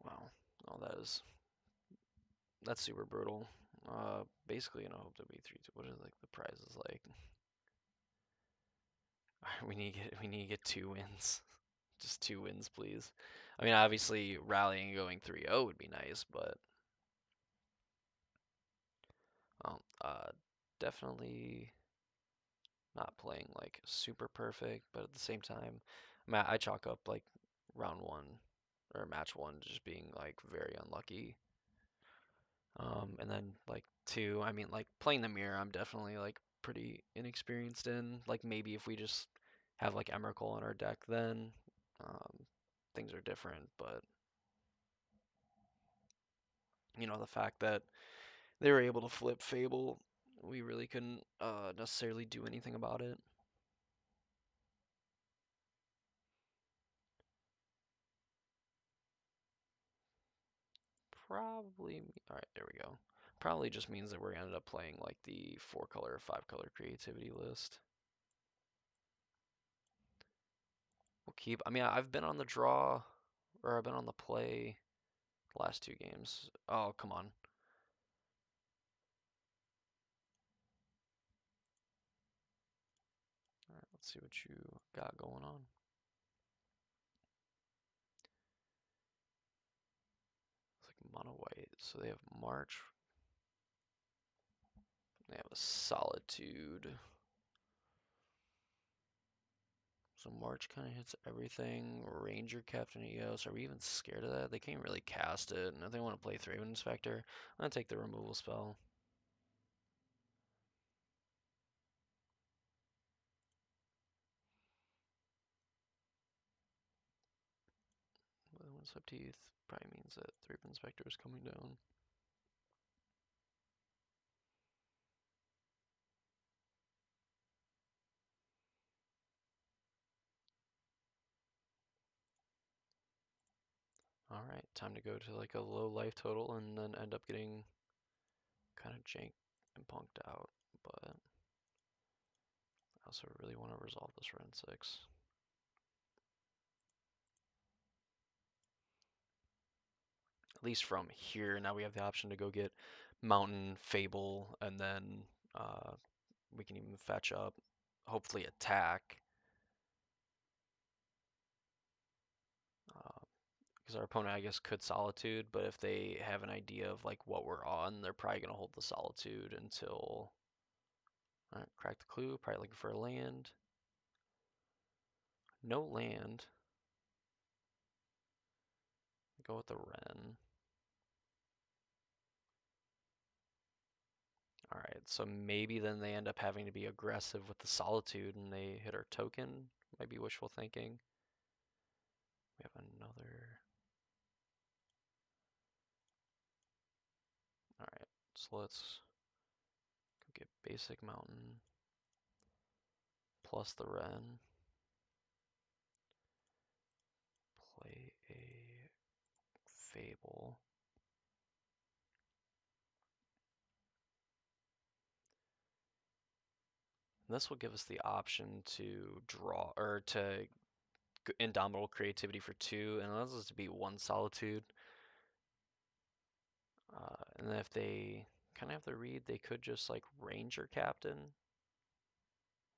Wow. Oh, that's super brutal. Basically, hope to be 3-2. What is like the prize is like? We need to get 2 wins. Just 2 wins, please. I mean, obviously rallying and going 3-0 would be nice, but well, definitely not playing like super perfect, but at the same time, I chalk up like round 1 or match 1 just being like very unlucky. And then like 2, I mean like playing the mirror, I'm definitely like pretty inexperienced in. Like maybe if we just have like Emrakul on our deck, then um, things are different. But the fact that they were able to flip Fable we really couldn't necessarily do anything about it. Probably, all right, there we go. Probably just means that we're gonna end up playing like the 4 color, 5 color creativity list. We'll keep, I mean, I've been on the draw, or I've been on the play the last 2 games. Oh, come on. All right, let's see what you got going on. It's like mono white, so they have March. They have a Solitude. So March kind of hits everything. Ranger Captain Eos. Are we even scared of that? They can't really cast it. And if they want to play Thraven Inspector, I'm going to take the removal spell. Windswept Teeth probably means that Thraven Inspector is coming down. Alright, time to go to like a low life total and then end up getting kind of janked and punked out. But I also really want to resolve this Ren 6. At least from here, now we have the option to go get Mountain, Fable, and then we can even fetch up, hopefully attack. Because our opponent, I guess, could Solitude, but if they have an idea of like what we're on, they're probably going to hold the Solitude until. Alright, crack the clue, probably looking for a land. No land. Go with the Wren. Alright, so maybe then they end up having to be aggressive with the Solitude and they hit our token. Might be wishful thinking. We have another. Alright, so let's go get basic Mountain plus the Wren. Play a Fable. And this will give us the option to draw or to Indomitable Creativity for 2, and allows us to beat 1 Solitude. And then if they kind of have the read, they could just like Ranger Captain,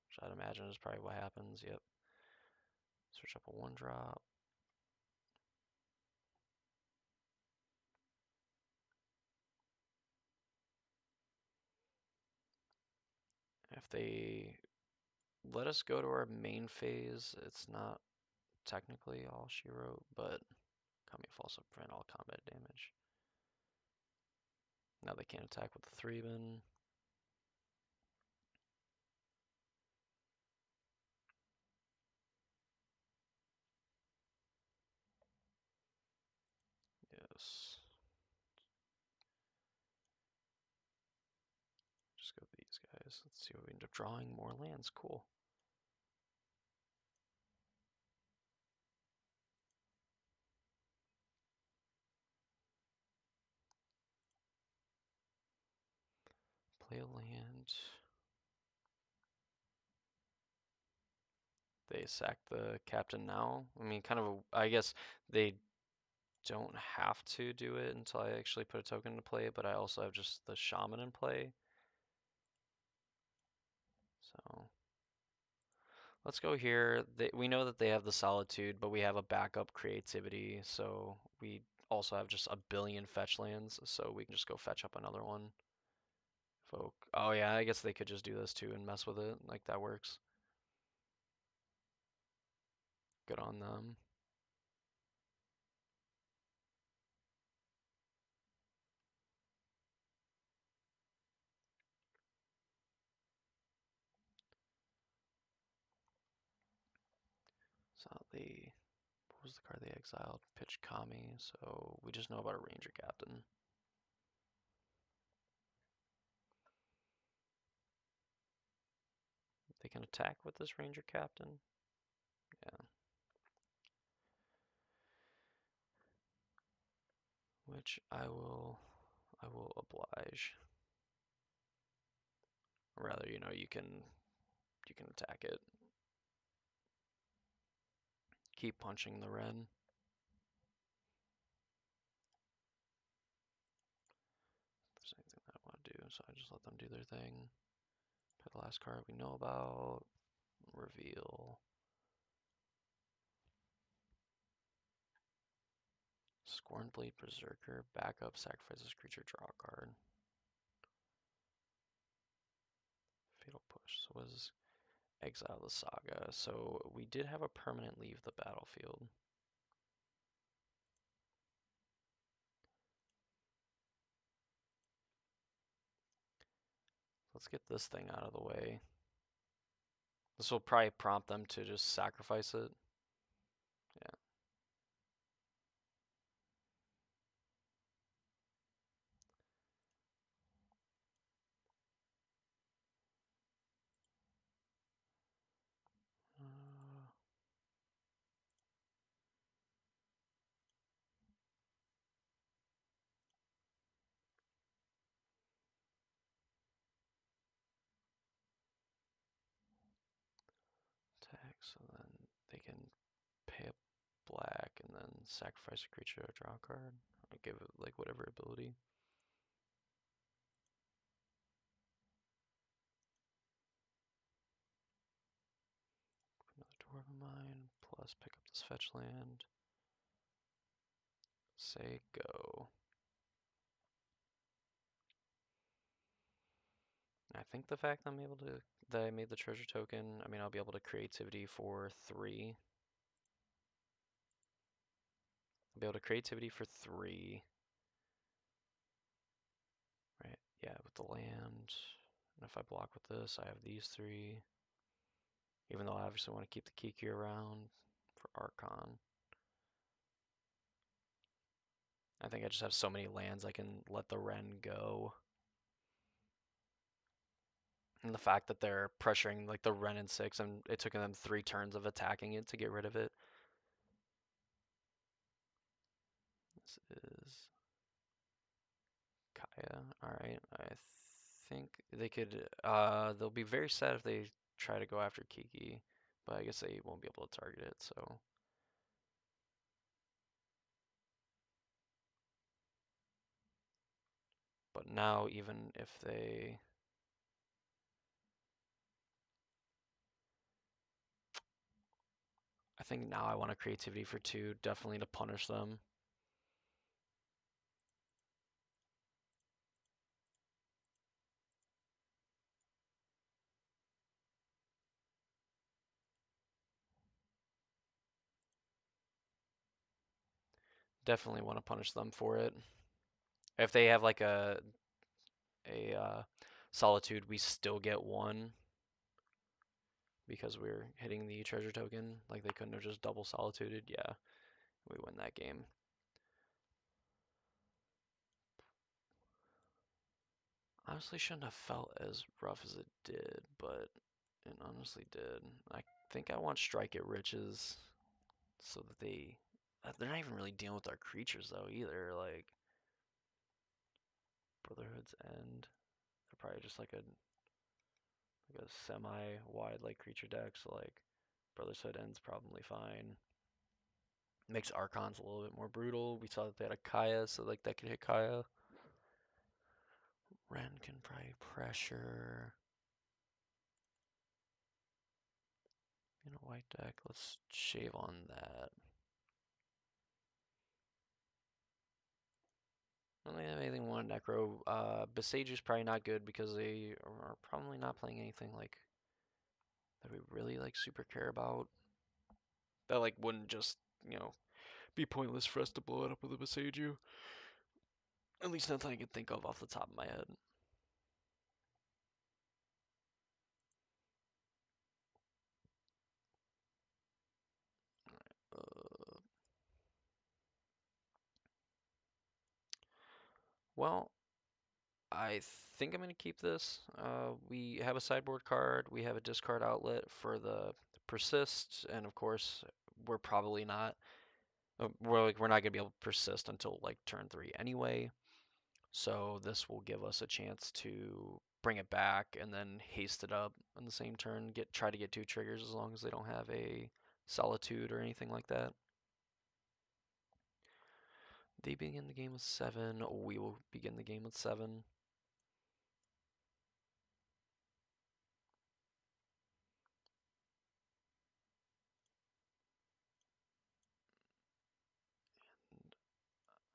which I'd imagine is probably what happens. Yep. Search up a 1-drop. If they let us go to our main phase, it's not technically all she wrote, but Kami also prevent all combat damage. Now they can't attack with the 3-bin. Yes. Just go with these guys. Let's see what we end up drawing. More lands. Cool. Play a land. They sack the captain now. I mean, kind of, I guess they don't have to do it until I actually put a token into play, but I also have just the shaman in play. So let's go here. We know that they have the Solitude, but we have a backup creativity, so we also have just a billion fetch lands, so we can just go fetch up another one. Folk. Oh yeah, I guess they could just do this too and mess with it. Like that works. Good on them. So what was the card they exiled? Pitch Kami. So we just know about a Ranger Captain. can attack with this Ranger Captain. Yeah. Which I will oblige. Or rather, you can attack it. Keep punching the Ren. There's anything that I want to do, so I just let them do their thing. Play the last card we know about. Reveal. Scornblade Berserker. Backup. Sacrifices creature. Draw a card. Fatal Push. So what is Exile the Saga? So we did have a permanent leave the battlefield. Let's get this thing out of the way. This will probably prompt them to just sacrifice it. Yeah. Attack, so then they can pay a black and then sacrifice a creature to draw a card. Or give it like whatever ability. Another Dwarven Mine, plus pick up this fetch land. Say go. I think the fact that I made the treasure token, I mean I'll be able to creativity for 3. I'll be able to creativity for 3. Right, yeah, with the land. And if I block with this, I have these 3. Even though I obviously want to keep the Kiki around for Archon. I think I just have so many lands I can let the Ren go. And the fact that they're pressuring like the Ren in 6 and it took them 3 turns of attacking it to get rid of it. This is Kaya. Alright, I think they could, they'll be very sad if they try to go after Kiki, but I guess they won't be able to target it, so. But now, even if they. I think now I want a creativity for 2, definitely to punish them. Definitely want to punish them for it. If they have like a solitude, we still get 1 because we're hitting the treasure token. Like they couldn't have just double solituded. Yeah, we win that game. Honestly, shouldn't have felt as rough as it did, but it honestly did. I think I want Strike at Riches so that they're not even really dealing with our creatures though either. Like Brotherhood's End, they're probably just like a semi-wide like creature deck. So like Brotherhood End's probably fine. Makes Archons a little bit more brutal. We saw that they had a Kaya, so like that could hit Kaya. Ren can probably pressure. In a white deck, let's shave on that. I don't think I have anything one Necro. Besage is probably not good because they are probably not playing anything like that we really like super care about. That like wouldn't just, be pointless for us to blow it up with a Besage. At least nothing I can think of off the top of my head. Uh, well, I think I'm going to keep this. We have a sideboard card, we have a discard outlet for the persist, and of course, we're probably not. We're not going to be able to persist until like turn 3 anyway. So this will give us a chance to bring it back and then haste it up on the same turn. Try to get 2 triggers as long as they don't have a solitude or anything like that. They begin the game with 7. We will begin the game with 7. And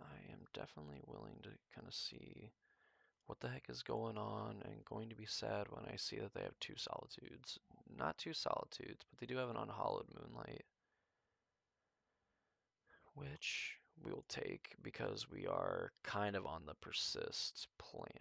I am definitely willing to kind of see what the heck is going on and going to be sad when I see that they have 2 solitudes. Not 2 solitudes, but they do have an unhallowed moonlight, which we will take because we are kind of on the persist plan.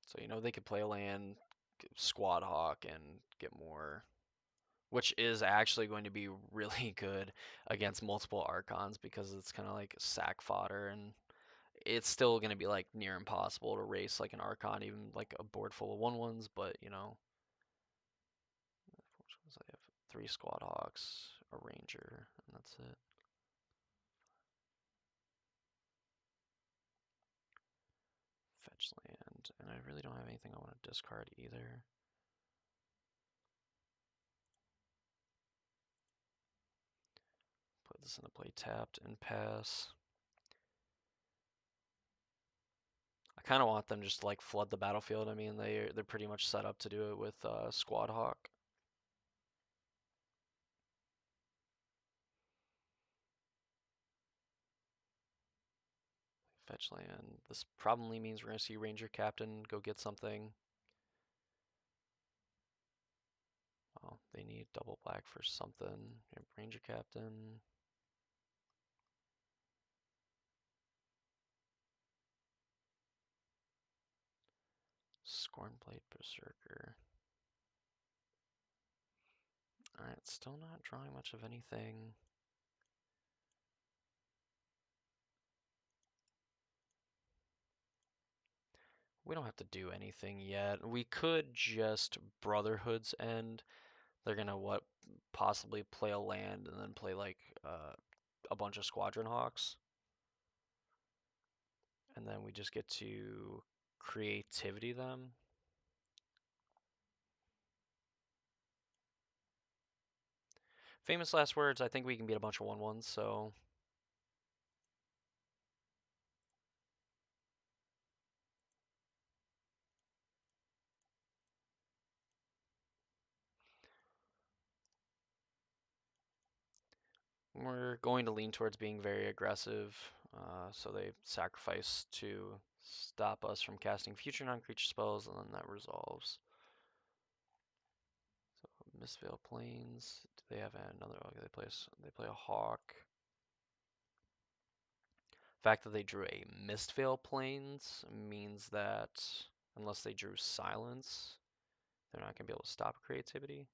So, they could play a land, Squad Hawk, and get more, which is actually going to be really good against multiple Archons because it's kind of like sack fodder, and it's still going to be like near impossible to race like an Archon, even like a board full of 1/1s, but I have 3 Squad Hawks, a Ranger, and that's it. Fetch land, and I really don't have anything I want to discard either. Put this into play tapped and pass. I kind of want them just to like flood the battlefield. I mean, they're pretty much set up to do it with Squad Hawk. Fetch land. This probably means we're gonna see Ranger Captain go get something. Oh, they need double black for something. Ranger Captain. Scornblade Berserker. Alright, still not drawing much of anything. We don't have to do anything yet. We could just Brotherhood's End. They're gonna possibly play a land and then play like a bunch of Squadron Hawks. And then we just get to creativity them. Famous last words, I think we can beat a bunch of 1/1s, so we're going to lean towards being very aggressive. So they sacrifice to stop us from casting future non-creature spells, and then that resolves. So Mistveil Plains. Do they have another? Okay, they play a Hawk. The fact that they drew a Mistveil Plains means that unless they drew Silence, they're not going to be able to stop creativity.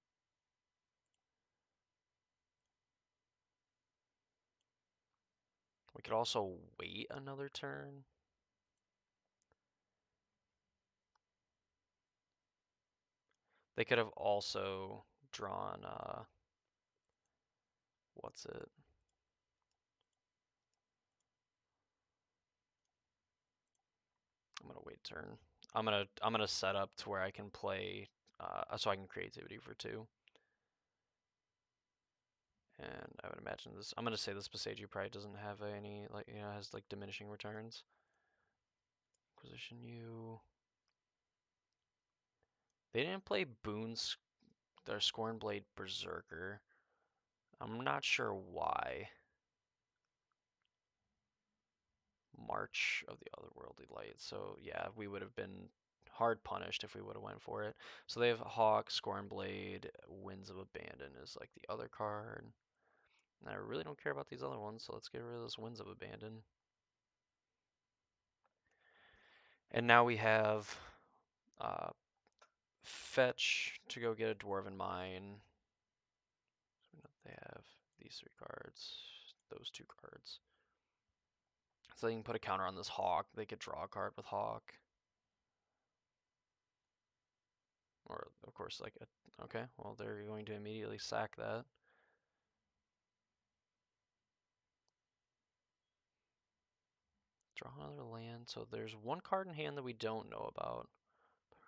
We could also wait another turn. They could have also drawn, what's it? I'm gonna wait turn. I'm gonna set up to where I can play, so I can creativity for 2. And I would imagine this. I'm gonna say this Besage probably doesn't have any like has like diminishing returns. Acquisition you. They didn't play Boons. Their Scornblade Berserker. I'm not sure why. March of the Otherworldly Light. So yeah, we would have been hard punished if we would have went for it. So they have Hawk, Scornblade, Winds of Abandon is like the other card. And I really don't care about these other ones, so let's get rid of this Winds of Abandon. And now we have fetch to go get a Dwarven Mine. They have these 3 cards, those 2 cards. So they can put a counter on this Hawk. They could draw a card with Hawk. Or, of course, like, okay, well, they're going to immediately sack that. Draw another land. So there's 1 card in hand that we don't know about.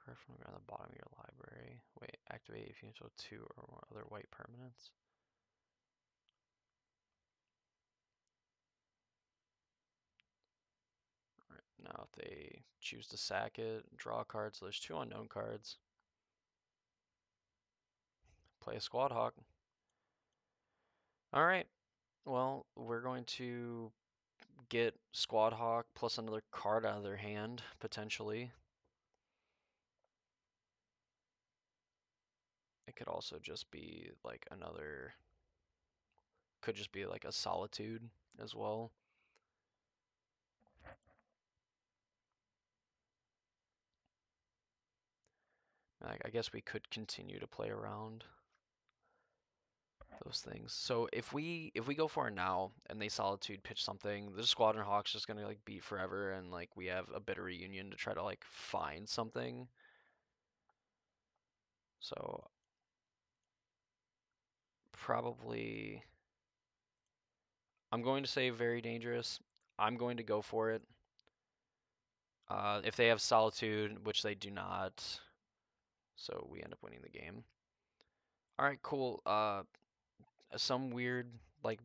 Card from the bottom of your library. Wait, activate if you control 2 or more other white permanents. Alright, now if they choose to sack it, draw a card, so there's 2 unknown cards. Play a Squad Hawk. Alright, well, we're going to get Squad Hawk plus another card out of their hand, potentially. It could also just be like another, could just be like a Solitude as well. I guess we could continue to play around those things. So if we go for it now and they Solitude pitch something, the Squadron Hawk's just gonna like beat forever, and like we have a bitter reunion to try to like find something. So probably I'm going to say very dangerous. I'm going to go for it. If they have Solitude, which they do not, so we end up winning the game. All right, cool. Some weird like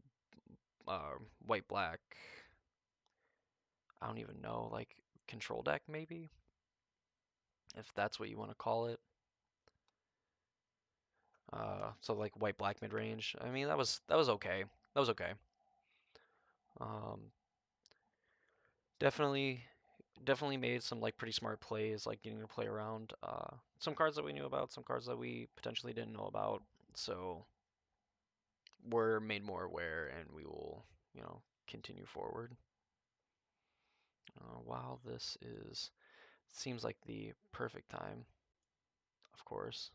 white black. I don't even know, like control deck maybe, if that's what you want to call it. So like white black mid range. I mean that was okay. That was okay. Um, definitely definitely made some like pretty smart plays, like getting to play around. Some cards that we knew about, some cards that we potentially didn't know about. So we're made more aware, and we will, continue forward. Wow, this is seems like the perfect time. Of course,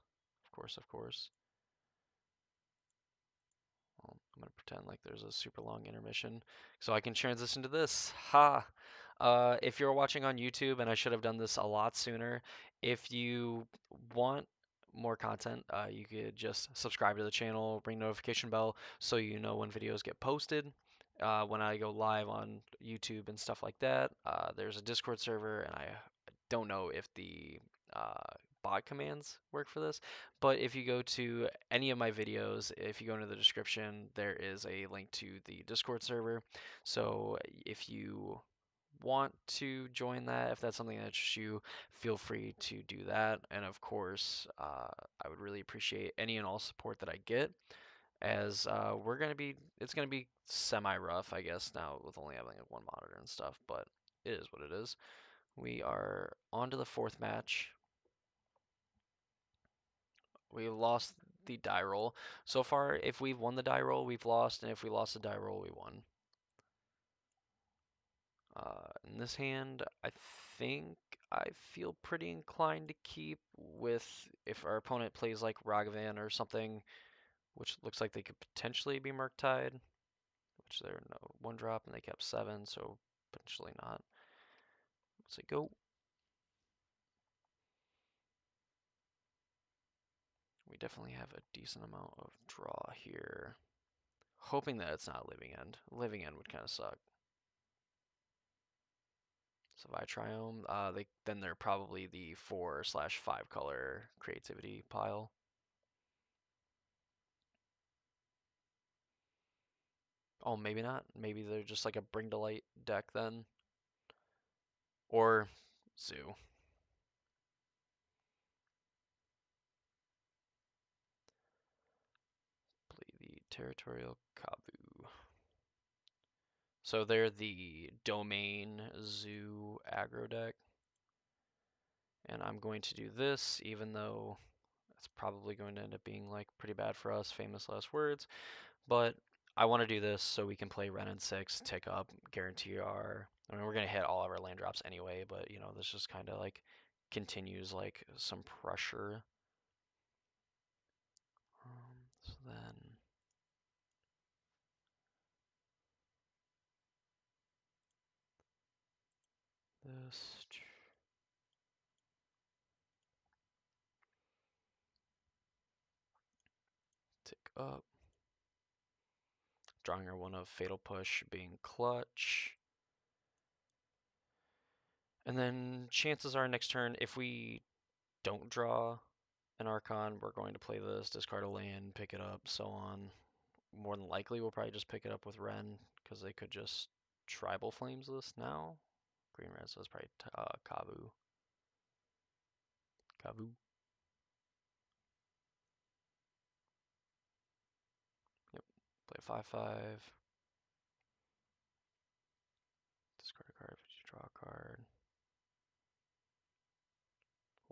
of course, of course. Well, I'm gonna pretend like there's a super long intermission so I can transition to this. Ha! If you're watching on YouTube, and I should have done this a lot sooner, if you want more content, you could just subscribe to the channel, ring notification bell so you know when videos get posted. When I go live on YouTube and stuff like that, there's a Discord server, and I don't know if the uh, bot commands work for this, but if you go to any of my videos, if you go into the description, there is a link to the Discord server. So if you want to join that, if that's something that interests you, feel free to do that. And of course, I would really appreciate any and all support that I get, as it's gonna be semi-rough, I guess, now with only having like 1 monitor and stuff, but it is what it is. We are on to the 4th match. We lost the die roll. So far, if we've won the die roll, we've lost, and if we lost the die roll, we won. In this hand, I think I feel pretty inclined to keep with if our opponent plays like Ragavan or something, which looks like they could potentially be Murktide, which they're no 1-drop, and they kept 7, so potentially not. Let's say go. We definitely have a decent amount of draw here. Hoping that it's not Living End. Living End would kind of suck. So if I Triome, then they're probably the 4/5 color creativity pile. Oh, maybe not. Maybe they're just like a Bring to Light deck then. Or Zoo. Play the Territorial Kavu. So they're the Domain Zoo aggro deck. And I'm going to do this, even though it's probably going to end up being like pretty bad for us, famous last words. But I want to do this so we can play Ren and 6, tick up, guarantee our. I mean, we're gonna hit all of our land drops anyway, but this just kind of like continues like some pressure. So then this tick up. Drawing our one of Fatal Push being clutch. And then chances are next turn, if we don't draw an Archon, we're going to play this, discard a land, pick it up, so on. More than likely, we'll probably just pick it up with Ren, because they could just Tribal Flames this now. Green red, so it's probably Kavu. Kavu. Yep. Play a 5/5. Discard a card if you draw a card.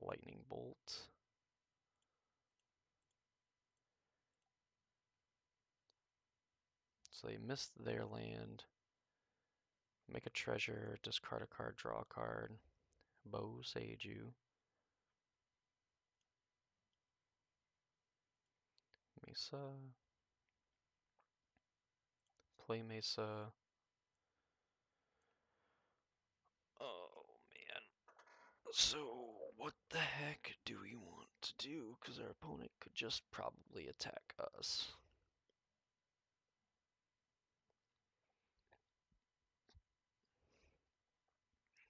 Lightning Bolt. So they missed their land. Make a treasure, discard a card, draw a card. Bow Seiju. Mesa. Play Mesa. Oh man. So what the heck do we want to do? Because our opponent could just probably attack us.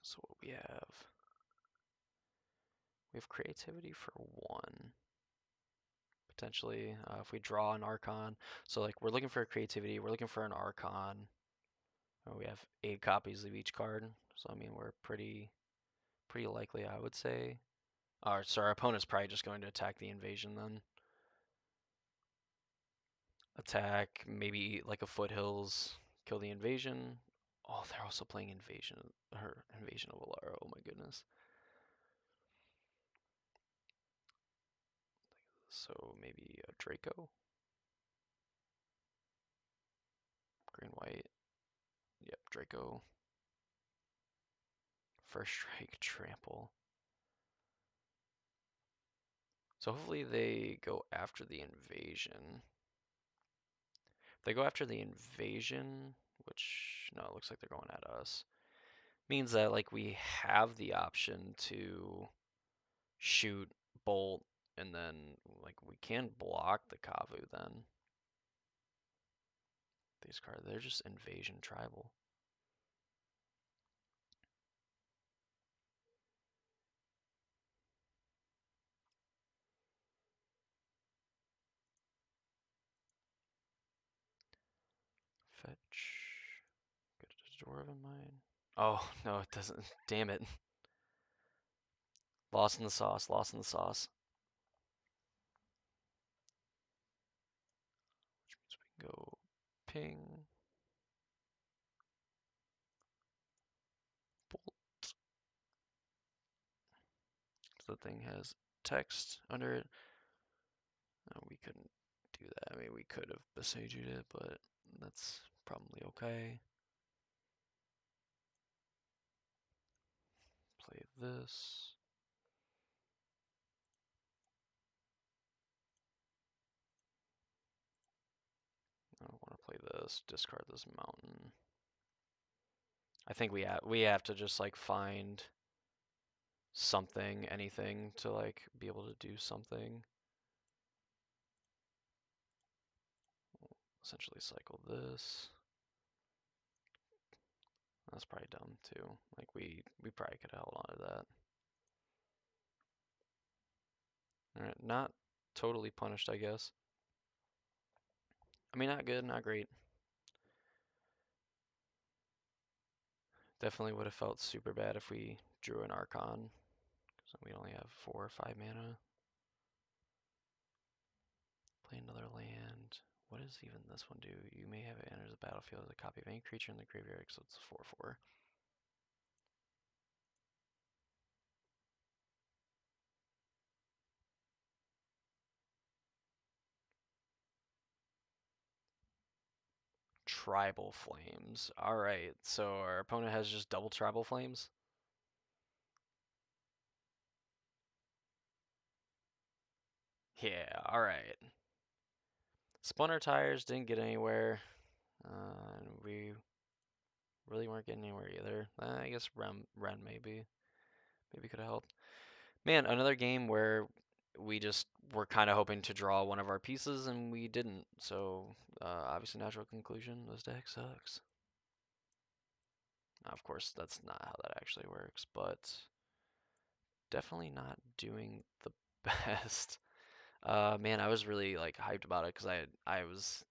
So what we have creativity for 1. Potentially, if we draw an Archon. So like we're looking for a creativity, we're looking for an Archon. We have 8 copies of each card. So I mean we're pretty likely, I would say. So our opponent's probably just going to attack the invasion then. Attack, maybe like a Foothills, kill the invasion. Oh, they're also playing Invasion of Alara. Oh my goodness. So maybe a Draco. Green white. Yep, Draco. First strike, trample. So hopefully they go after the invasion. If they go after the invasion, which no, it looks like they're going at us, means that like we have the option to shoot, bolt, and then like we can block the Kavu then. These cards, they're just invasion tribal. Fetch. Get a Dwarven mine. Oh, no, it doesn't. Damn it. Lost in the sauce, lost in the sauce. Which means we can go ping. Bolt. So the thing has text under it. No, we couldn't do that. I mean, we could have besieged it, but that's probably okay. Play this. I don't want to play this. Discard this mountain. I think we have to just like find something, anything to like be able to do something. We'll essentially cycle this. That's probably dumb too. Like we probably could have held on to that. Alright, not totally punished, I guess. I mean, not good, not great. Definitely would have felt super bad if we drew an Archon, because we only have 4 or 5 mana. Play another land. What does even this one do? You may have it enter the battlefield as a copy of any creature in the graveyard, so it's a 4/4. Tribal Flames. Alright, so our opponent has just double Tribal Flames. Yeah, alright. Spun our tires, didn't get anywhere. And we really weren't getting anywhere either. I guess Ren maybe could have helped. Man, another game where we just were kind of hoping to draw one of our pieces and we didn't. So obviously, natural conclusion: this deck sucks. Now, of course, that's not how that actually works, but definitely not doing the best. Man, I was really like hyped about it because I was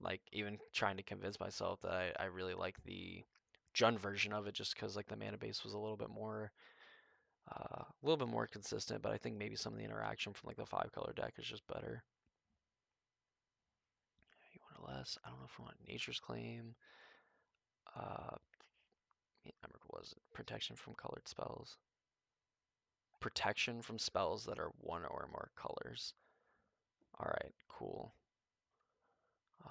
like even trying to convince myself that I really like the Jund version of it just because like the mana base was a little bit more consistent, but I think maybe some of the interaction from like the 5 color deck is just better. You want a less? I don't know if we want Nature's Claim. Uh, I remember what was it? Protection from colored spells. Protection from spells that are one or more colors. All right, cool. Uh,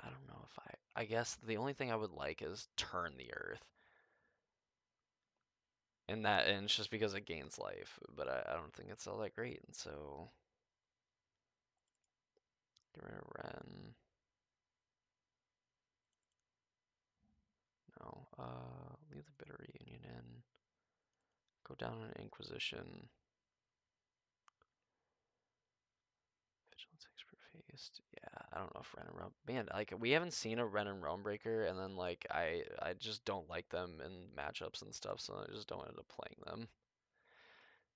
I don't know if I guess the only thing I would like is Turn the Earth. And it's just because it gains life, but I don't think it's all that great. And so get rid of Ren. No. Leave the Bitter Reunion in. Go down an Inquisition. Vigilance Expert Haste. Yeah, I don't know if Ren and Realm. Man, like we haven't seen a Ren and Realmbreaker, and then like I just don't like them in matchups and stuff, so I just don't end up playing them.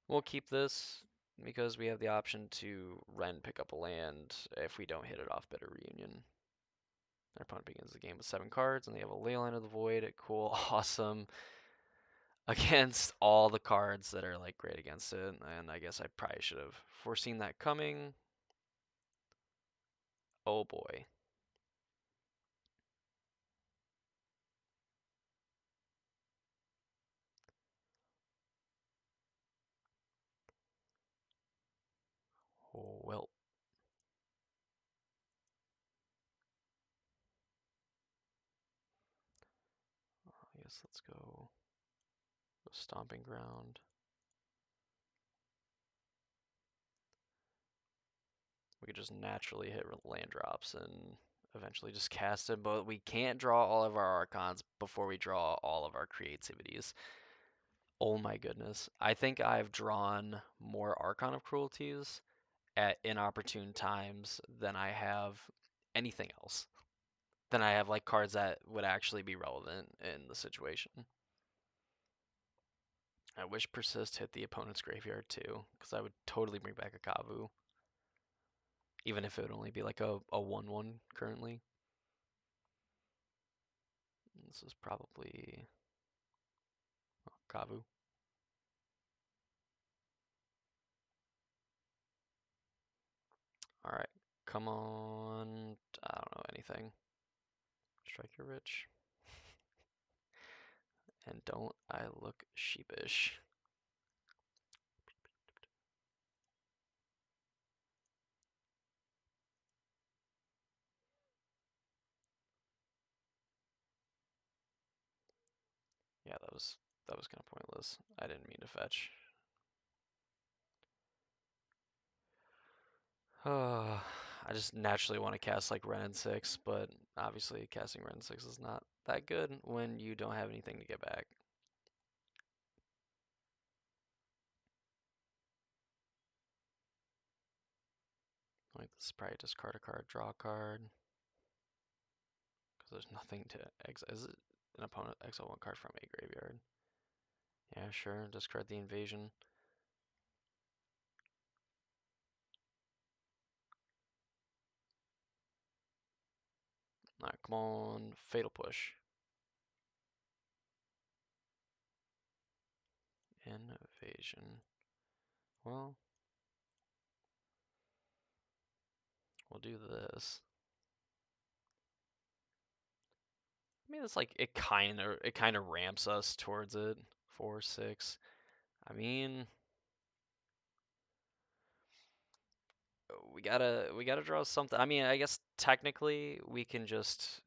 We'll keep this because we have the option to Ren pick up a land if we don't hit it off Bitter Reunion. Our opponent begins the game with 7 cards, and they have a Leyline of the Void. Cool, awesome. Against all the cards that are like great against it, and I guess I probably should have foreseen that coming. Oh boy. Oh well. I guess let's go Stomping Ground. We could just naturally hit land drops and eventually just cast it, but we can't draw all of our Archons before we draw all of our creativities. Oh my goodness. I think I've drawn more Archon of Cruelties at inopportune times than I have anything else. Than I have like cards that would actually be relevant in the situation. I wish Persist hit the opponent's graveyard too, because I would totally bring back a Kavu, even if it would only be like a 1/1 currently. This is probably Kavu. Alright, come on. I don't know anything. Strike your rich. And don't I look sheepish. Yeah, that was kind of pointless. I didn't mean to fetch. I just naturally want to cast like Ren and 6, but obviously casting Ren and 6 is not that good when you don't have anything to get back. Like this is probably discard a card, draw a card, because there's nothing to exile. Is it an opponent exile 1 card from a graveyard? Yeah, sure. Discard the invasion. Alright, come on, Fatal Push. Invasion. Well, we'll do this. I mean, it's like it kind of ramps us towards it. 4, 6. I mean, we gotta draw something. I mean, I guess technically we can just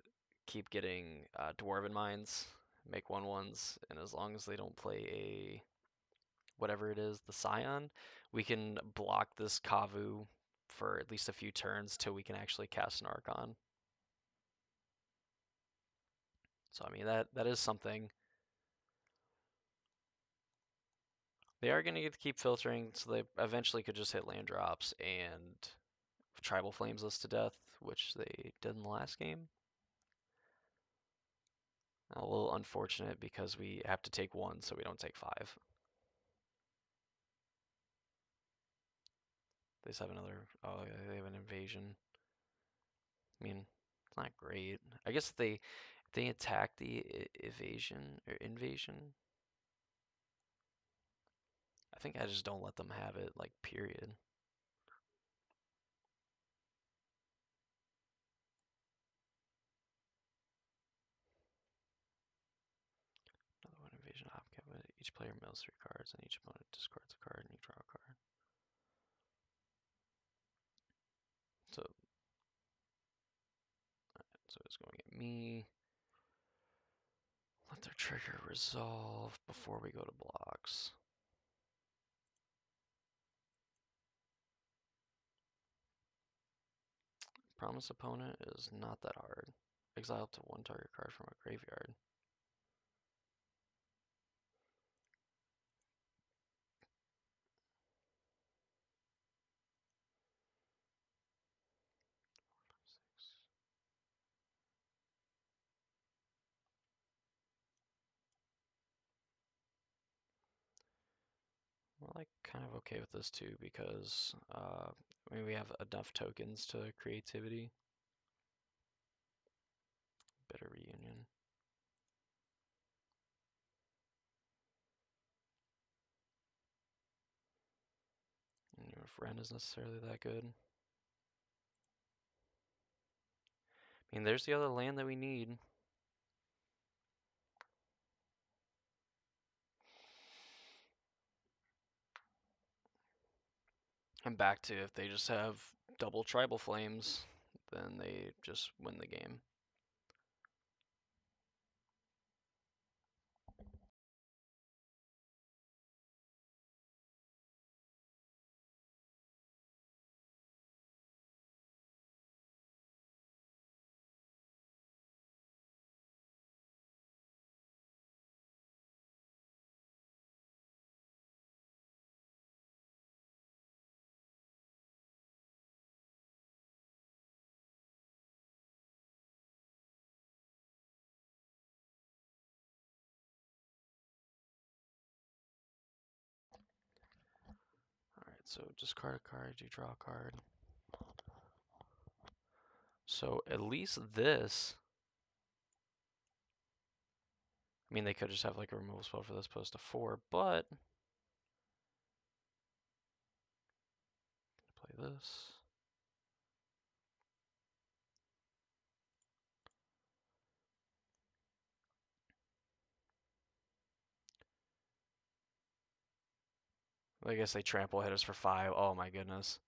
keep getting Dwarven Mines, make 1/1s, and as long as they don't play whatever it is, the Scion, we can block this Kavu for at least a few turns till we can actually cast an Archon. So I mean that is something. They are going to get to keep filtering, so they eventually could just hit land drops and Tribal Flames us to death, which they did in the last game. A little unfortunate because we have to take one, so we don't take 5. They just have another. Oh, yeah, they have an invasion. I mean, it's not great. I guess if they attack the evasion or invasion, I think I just don't let them have it. Like period. Another one invasion object. Each player mills 3 cards, and each opponent discards a card, and you draw a card. So, so it's going at me. Let their trigger resolve before we go to blocks. Promise opponent is not that hard. Exile up to 1 target card from a graveyard. We're like kind of okay with this too because I mean we have enough tokens to creativity. Bitter reunion. And if Ren is necessarily that good. I mean there's the other land that we need. And back to if they just have double tribal flames, then they just win the game. Alright, so discard a card, you draw a card. So at least this, I mean they could just have like a removal spell for this post to 4, but play this. I guess they trample hit us for 5. Oh my goodness.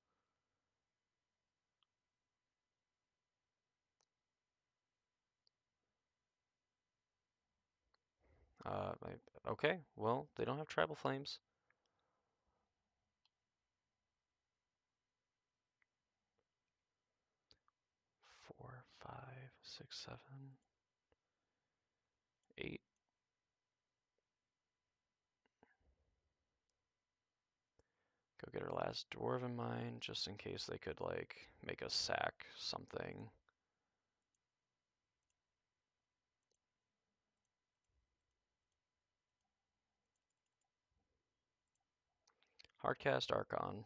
Okay, well, they don't have tribal flames. Four, five, six, 7, 8. Go get our last dwarven mine, just in case they could, like, make us sack something. Hardcast Archon.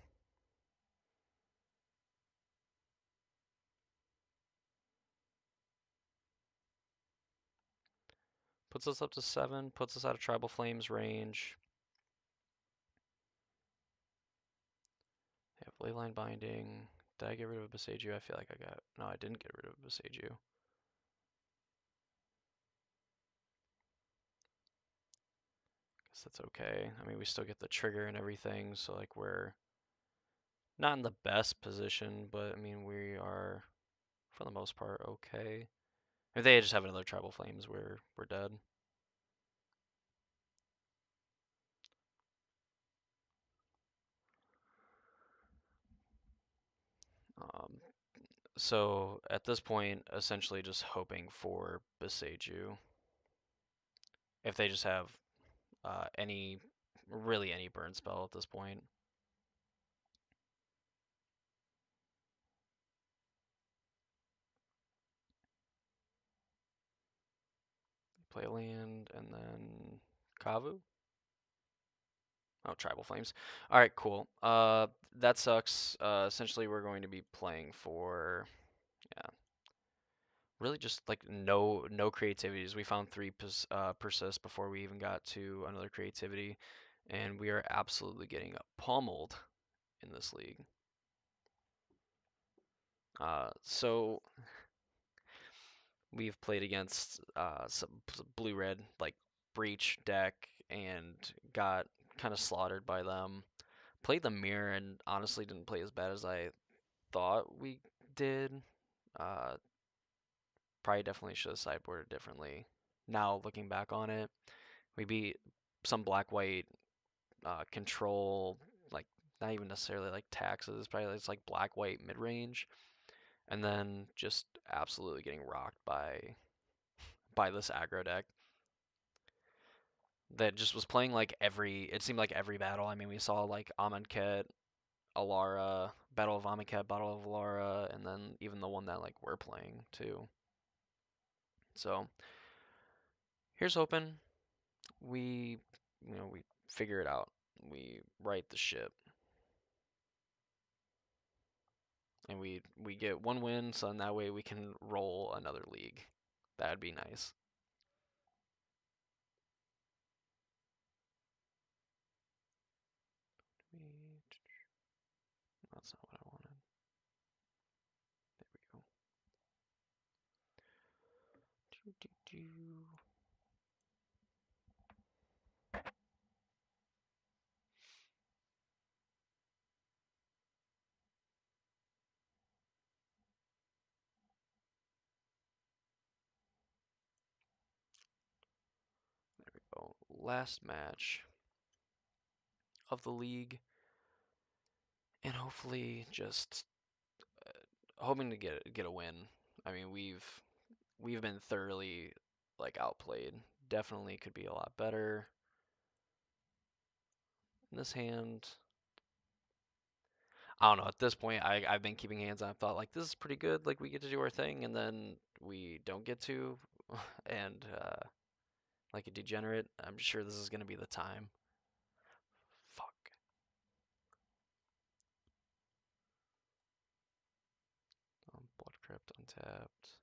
Puts us up to 7, puts us out of Tribal Flames range. They have Leyline Binding. Did I get rid of Besage? I feel like I got... No, I didn't get rid of Besage. Guess that's okay. I mean, we still get the trigger and everything, so, like, we're not in the best position, but, I mean, we are, for the most part, okay. If they just have another Tribal Flames, we're dead. So at this point, essentially just hoping for Beseiju. If they just have any, really any burn spell at this point. Play land and then Kavu. Oh, Tribal Flames. All right, cool. That sucks. Essentially, we're going to be playing for, yeah, really just like no creativities. We found three persist before we even got to another creativity, and we are absolutely getting pummeled in this league. So we've played against some blue red like breach deck and got kind of slaughtered by them. Played the mirror and honestly didn't play as bad as I thought we did. Uh, Probably definitely should have sideboarded differently. Now looking back on it, we beat some black white control, like not even necessarily like taxes, probably it's like black white mid range, and then just absolutely getting rocked by this aggro deck that just was playing like it seemed like every battle. I mean, we saw like Amonkhet, Alara, Battle of Amonkhet, Battle of Alara, and then even the one that like we're playing too. So here's hoping we, we figure it out. We right the ship, and we get one win, so in that way we can roll another league. That'd be nice. That's not what I wanted. There we go. There we go. Last match of the league, and hopefully just hoping to get a win. I mean, we've been thoroughly like outplayed. Definitely could be a lot better. In this hand, I don't know. At this point, I've been keeping hands on. I thought like this is pretty good. Like we get to do our thing, and then we don't get to, and like a degenerate. I'm sure this is gonna be the time. Fuck. Blood Crypt untapped.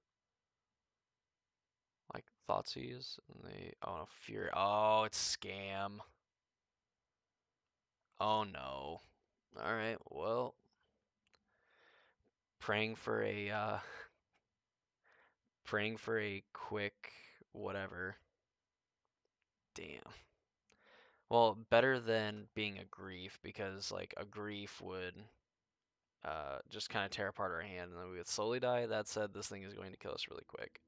Like Thoughtseize, and they oh no Fear. Oh, it's scam. Oh no. All right. Well, praying for a praying for a quick whatever. Damn. Well, better than being a grief because like a grief would just kind of tear apart our hand and then we would slowly die. That said, this thing is going to kill us really quick.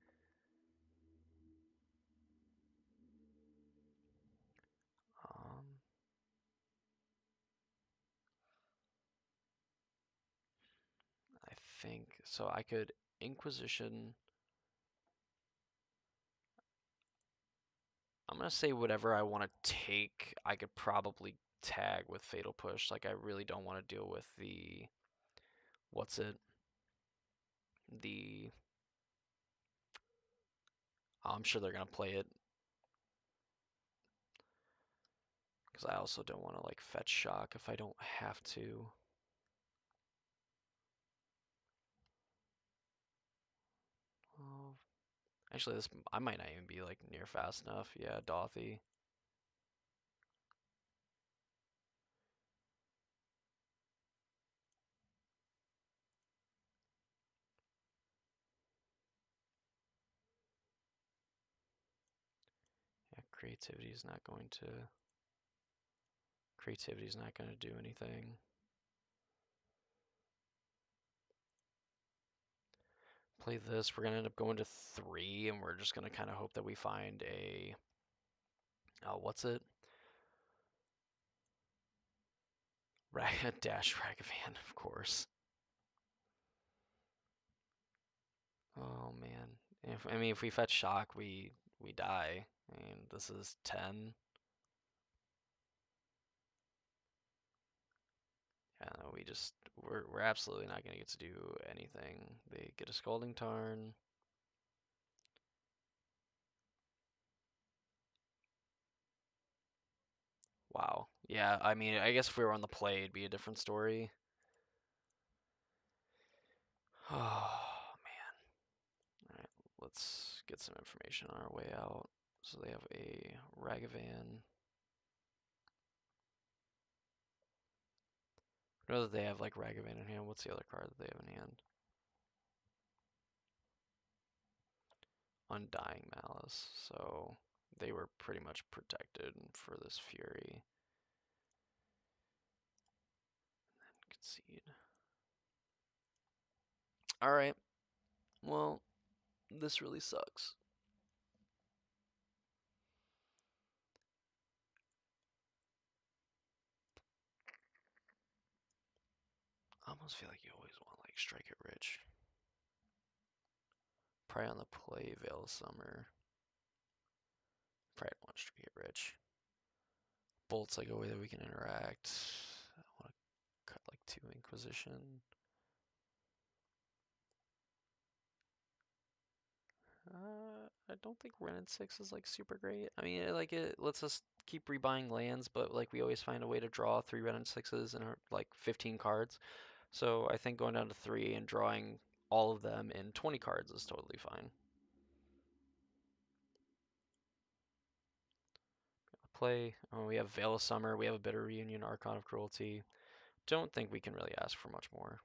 Um, I think so. I could Inquisition. I'm gonna say whatever I want to take. I could probably tag with Fatal Push. Like I really don't want to deal with the what's it? The I'm sure they're gonna play it because I also don't want to like fetch shock if I don't have to. Oh, actually, this I might not even be like near fast enough. Yeah, Dothy. Yeah, creativity is not going to do anything. Play this. We're going to end up going to 3, and we're just going to kind of hope that we find a what's it? Dash Ragavan, of course. Oh man. I mean, if we fetch shock, we die. I mean, this is 10. Yeah, no, we're absolutely not gonna get to do anything. They get a Scalding Tarn. Wow. Yeah, I mean, I guess if we were on the play, it'd be a different story. Oh man. All right, let's get some information on our way out. So they have a Ragavan. I know that they have like Ragavan in hand. What's the other card that they have in hand? Undying Malice. So they were pretty much protected for this Fury. Concede. All right. Well, this really sucks. I almost feel like you always want like strike it rich. Probably on the play Veil of Summer. Probably want to strike it rich. Bolt's like a way that we can interact. I want to cut like 2 Inquisition. I don't think Ren and 6 is like super great. I mean, it lets us keep rebuying lands, but like we always find a way to draw 3 Ren and 6s and like 15 cards. So I think going down to 3 and drawing all of them in 20 cards is totally fine. Play. Oh, we have Veil of Summer. We have a Bitter Reunion, Archon of Cruelty. Don't think we can really ask for much more.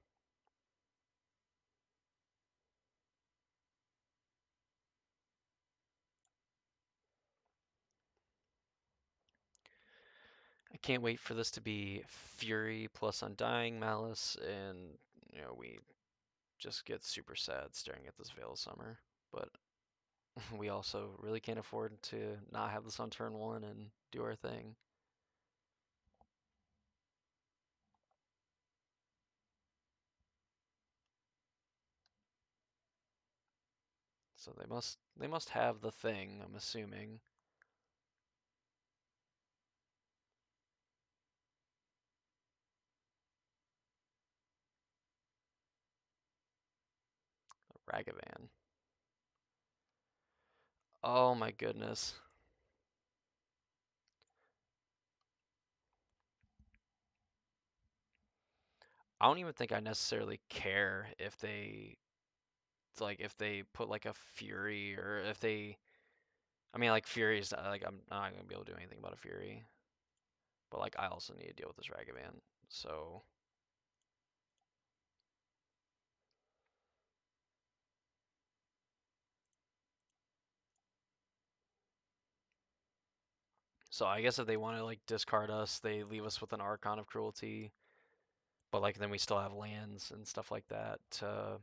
I can't wait for this to be Fury plus Undying Malice, and we just get super sad staring at this Veil of Summer. But we also really can't afford to not have this on turn 1 and do our thing. So they must have the thing, I'm assuming. Ragavan. Oh my goodness. I don't even think I necessarily care if they put like a Fury or if they I mean like Fury's like I'm not gonna be able to do anything about a Fury. But like I also need to deal with this Ragavan. So I guess if they want to like discard us, they leave us with an Archon of Cruelty, but like then we still have lands and stuff like that to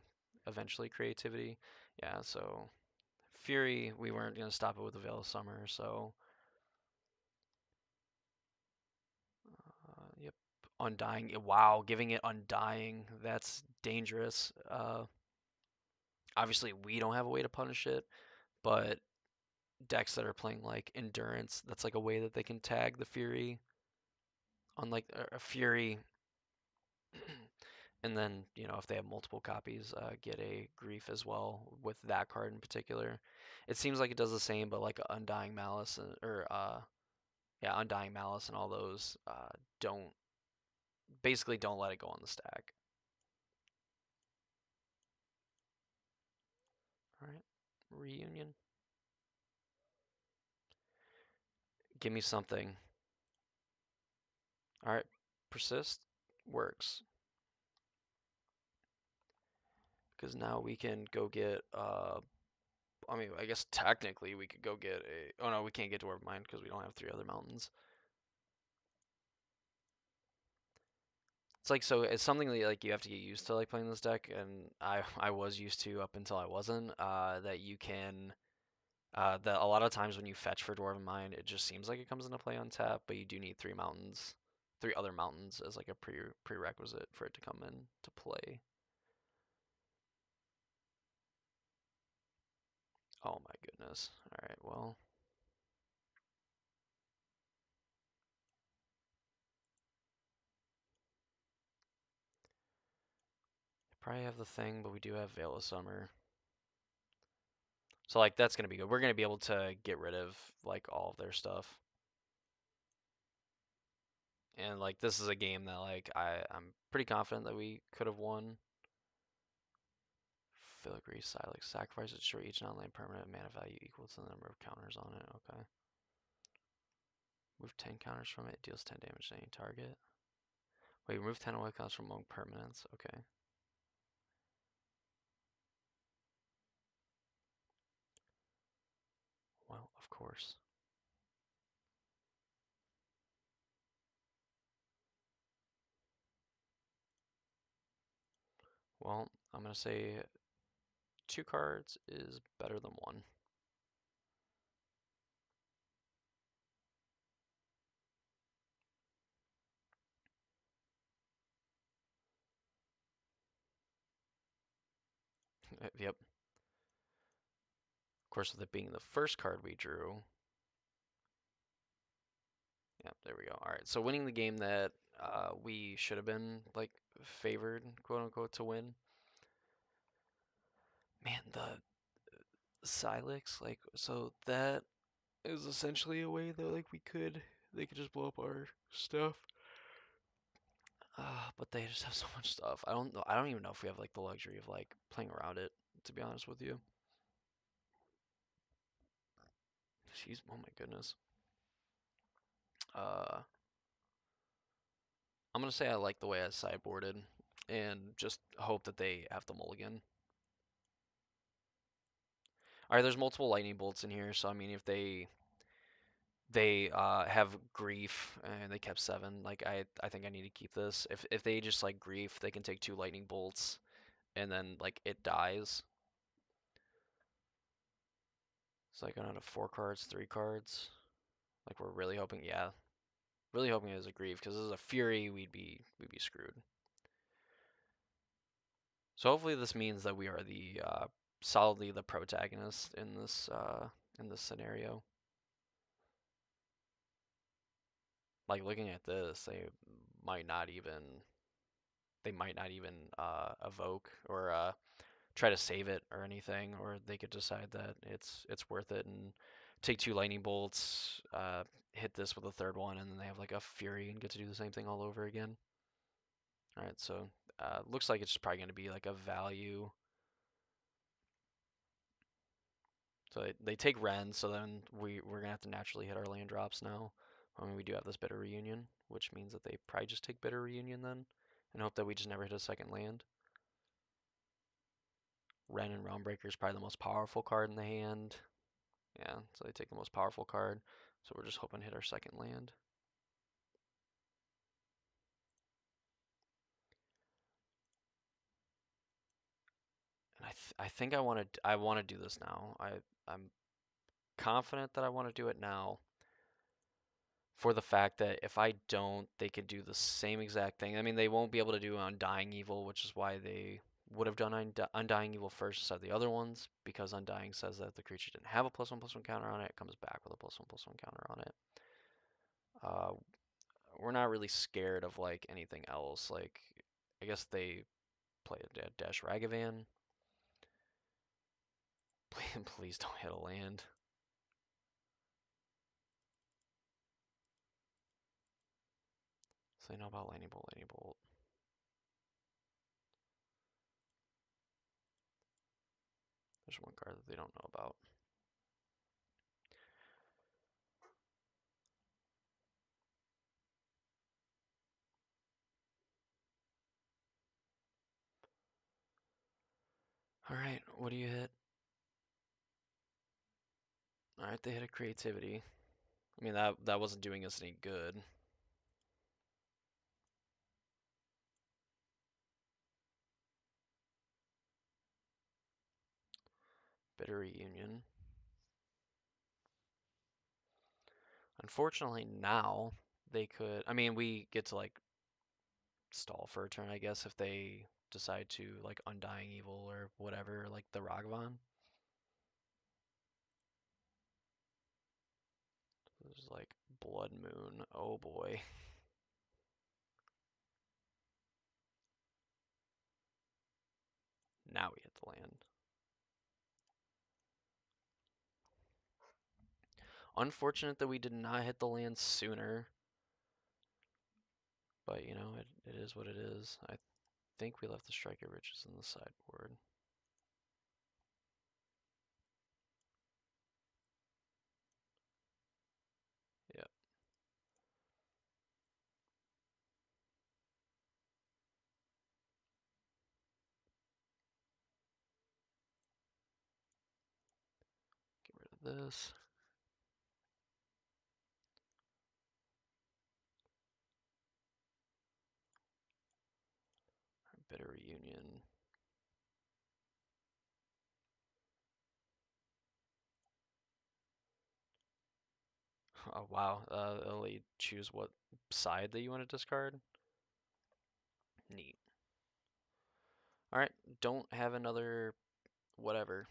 eventually creativity. Yeah, so Fury, we weren't gonna stop it with the Veil of Summer, so yep. Undying. Wow, giving it Undying, that's dangerous. Obviously we don't have a way to punish it, but decks that are playing like Endurance, that's like a way that they can tag the Fury on like a Fury. And then, if they have multiple copies, get a Grief as well with that card in particular. It seems like it does the same, but like Undying Malice or yeah, Undying Malice and all those don't basically don't let it go on the stack. All right, Reunion. Give me something. All right, Persist works because now we can go get. I mean, I guess technically we could go get a. Oh no, we can't get Dwarven Mine because we don't have 3 other mountains. It's like so it's something that like you have to get used to like playing this deck, and I was used to up until I wasn't. That you can that a lot of times when you fetch for Dwarven Mine, it just seems like it comes into play on tap, but you do need 3 mountains, 3 other mountains as like a prerequisite for it to come in to play. Oh my goodness. All right, well, probably have the thing, but we do have Veil of Summer. So like that's gonna be good. We're gonna be able to get rid of like all of their stuff. And like this is a game that like I'm pretty confident that we could have won. Filigree Silex. Sacrifice to destroy each non-land permanent mana value equal to the number of counters on it. Okay. Move 10 counters from it. Deals 10 damage to any target. Wait, remove 10 away counters from among permanents. Okay. Well, of course. Well, I'm going to say 2 cards is better than 1. Yep. Of course, with it being the first card we drew. Yeah, there we go. All right, so winning the game that we should have been like favored, quote unquote, to win. Man, the Silex, like, so that is essentially a way that like they could just blow up our stuff. But they just have so much stuff. I don't know. I don't even know if we have like the luxury of like playing around it. To be honest with you. She's oh my goodness. Uh, I'm gonna say I like the way I sideboarded, and just hope that they have the mulligan. All right, there's multiple lightning bolts in here, so I mean if they have grief and they kept 7, like I think I need to keep this. If they just like grief, they can take 2 lightning bolts, and then like it dies. So like going out of 4 cards, 3 cards. Like we're really hoping, yeah, really hoping it was a grief because this is a fury, we'd be screwed. So hopefully this means that we are the solidly the protagonist in this scenario. Like looking at this, might not even they might not even evoke or try to save it or anything, or they could decide that it's worth it and take 2 lightning bolts, hit this with a third one, and then they have like a fury and get to do the same thing all over again. All right, so looks like it's probably going to be like a value. So they take Ren, so then we're gonna have to naturally hit our land drops now. I mean, we do have this Bitter Reunion, which means that they probably just take Bitter Reunion then, and hope that we just never hit a second land. Ren and Realm Breaker is probably the most powerful card in the hand. Yeah, so they take the most powerful card. So we're just hoping to hit our second land. And I think I want to do this now. I'm confident that I want to do it now for the fact that if I don't, they could do the same exact thing. I mean, they won't be able to do Undying Evil, which is why they would have done Undying Evil first instead of the other ones, because Undying says that the creature didn't have a +1/+1 counter on it. It comes back with a +1/+1 counter on it. Uh, we're not really scared of like anything else. Like, I guess they play a Dash Ragavan. Please don't hit a land. So they know about Lightning Bolt, Lightning Bolt. There's one card that they don't know about. Alright, what do you hit? Alright, they hit a creativity. I mean, that wasn't doing us any good. Bitter Reunion. Unfortunately, now they could. I mean, we get to like stall for a turn, I guess, if they decide to like Undying Evil or whatever, like the Ragavan. Blood Moon. Oh boy. Now we hit the land. Unfortunate that we did not hit the land sooner, but you know, it is what it is. I think we left the Striker Riches in the sideboard. Yeah. Get rid of this. Bitter Reunion. Oh wow. Only choose what side that you want to discard. Neat. All right. Don't have another whatever.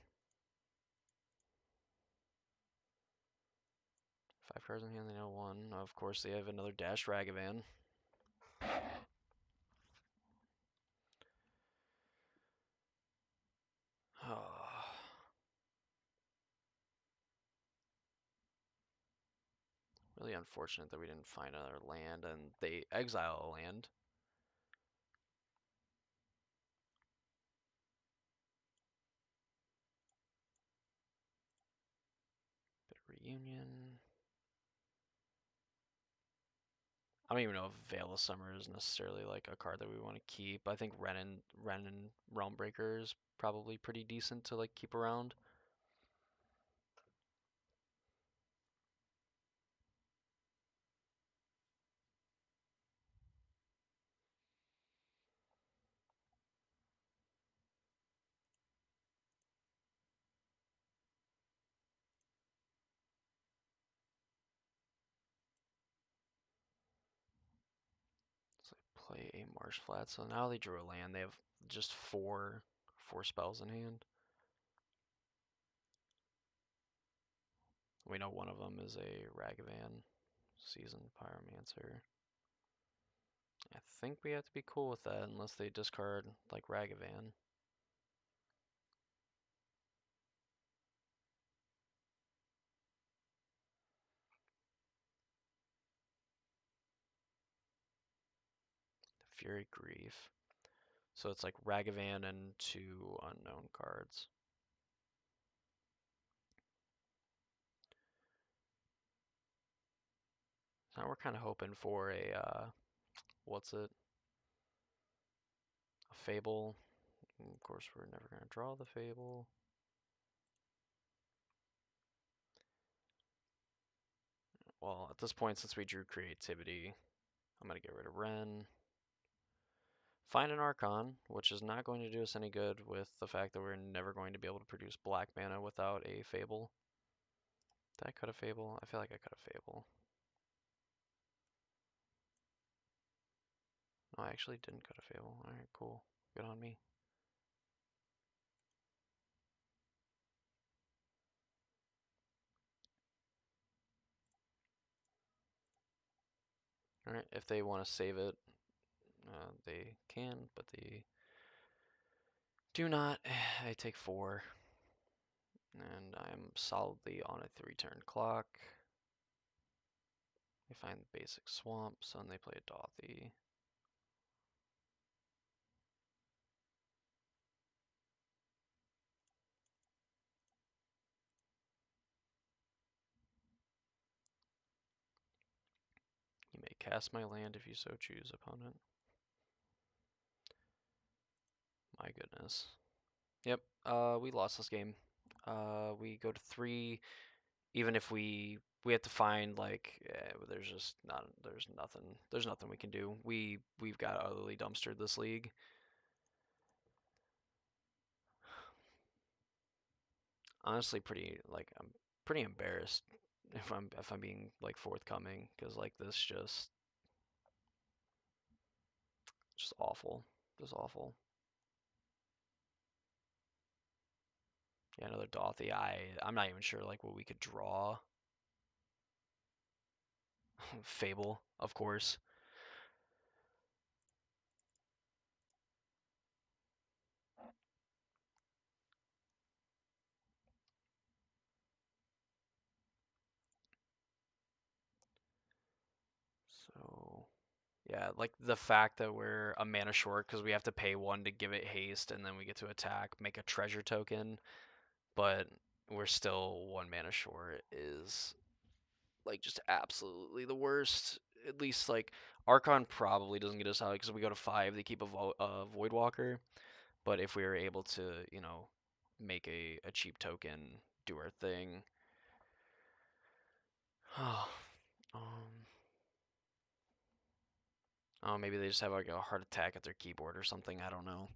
5 cards in hand. They know one. Of course, they have another Dash Ragavan. Oh. Really unfortunate that we didn't find another land and they exile a land. Bit of Reunion. I don't even know if Veil of Summer is necessarily like a card that we want to keep. I think Ren and Realmbreaker is probably pretty decent to like keep around. So they play a Marsh Flat. So now they drew a land. They have just four spells in hand. We know one of them is a Ragavan, Seasoned Pyromancer. I think we have to be cool with that unless they discard like Ragavan. Fury Grief. So it's like Ragavan and 2 unknown cards. So now we're kind of hoping for a, what's it? A Fable. And of course, we're never going to draw the Fable. Well, at this point, since we drew Creativity, I'm going to get rid of Ren. Find an Archon, which is not going to do us any good with the fact that we're never going to be able to produce black mana without a Fable. Did I cut a Fable? I feel like I cut a Fable. No, I actually didn't cut a Fable. Alright, cool. Good on me. Alright, if they want to save it, they can, but they do not. I take 4. And I'm solidly on a 3-turn clock. They find the basic swamps, and they play a Dothy. You may cast my land if you so choose, opponent. My goodness. Yep, we lost this game. We go to 3. Even if we have to find like there's just not there's nothing we can do. We've got utterly dumpstered this league. Honestly, pretty like I'm pretty embarrassed if I'm being like forthcoming because like this just awful, just awful. Yeah, another Dothy. I'm not even sure like what we could draw. Fable, of course. So yeah, like the fact that we're a mana short because we have to pay one to give it haste, and then we get to attack, make a treasure token, but we're still one mana short is like just absolutely the worst. At least like Archon probably doesn't get us out because we go to 5, they keep a Void Walker. But if we were able to, make a cheap token, do our thing. um, oh, maybe they just have like a heart attack at their keyboard or something. I don't know.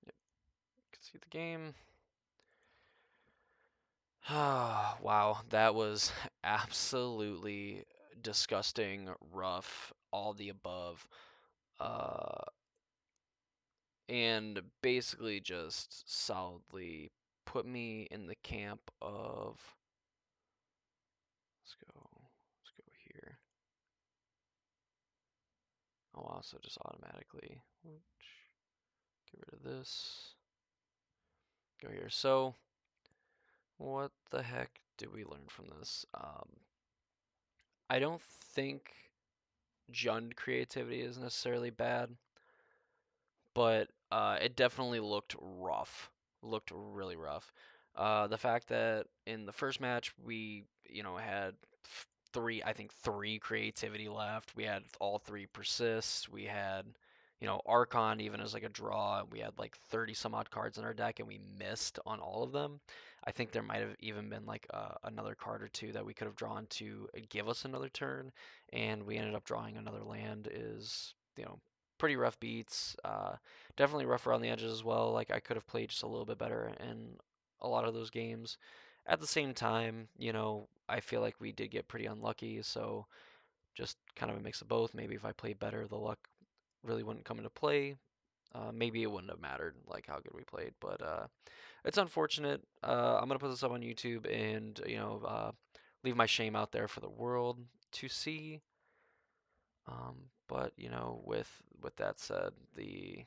Yep, you can see the game. Wow, that was absolutely disgusting, rough, all the above. Uh, and basically just solidly put me in the camp of let's go here. Oh wow, so just automatically get rid of this. Go here. So what the heck did we learn from this? I don't think Jund creativity is necessarily bad, but it definitely looked rough. Looked really rough. The fact that in the first match we, had three, I think three creativity left. We had all three persist. We had, Archon even as like a draw. We had like 30 some odd cards in our deck, and we missed on all of them. I think there might have even been like another card or two that we could have drawn to give us another turn, and we ended up drawing another land. Is pretty rough beats. Definitely rough around the edges as well. Like I could have played just a little bit better in a lot of those games. At the same time, I feel like we did get pretty unlucky. So just kind of a mix of both. Maybe if I played better, the luck really wouldn't come into play. Maybe it wouldn't have mattered like how good we played, but it's unfortunate. I'm gonna put this up on YouTube and leave my shame out there for the world to see. But with that said, the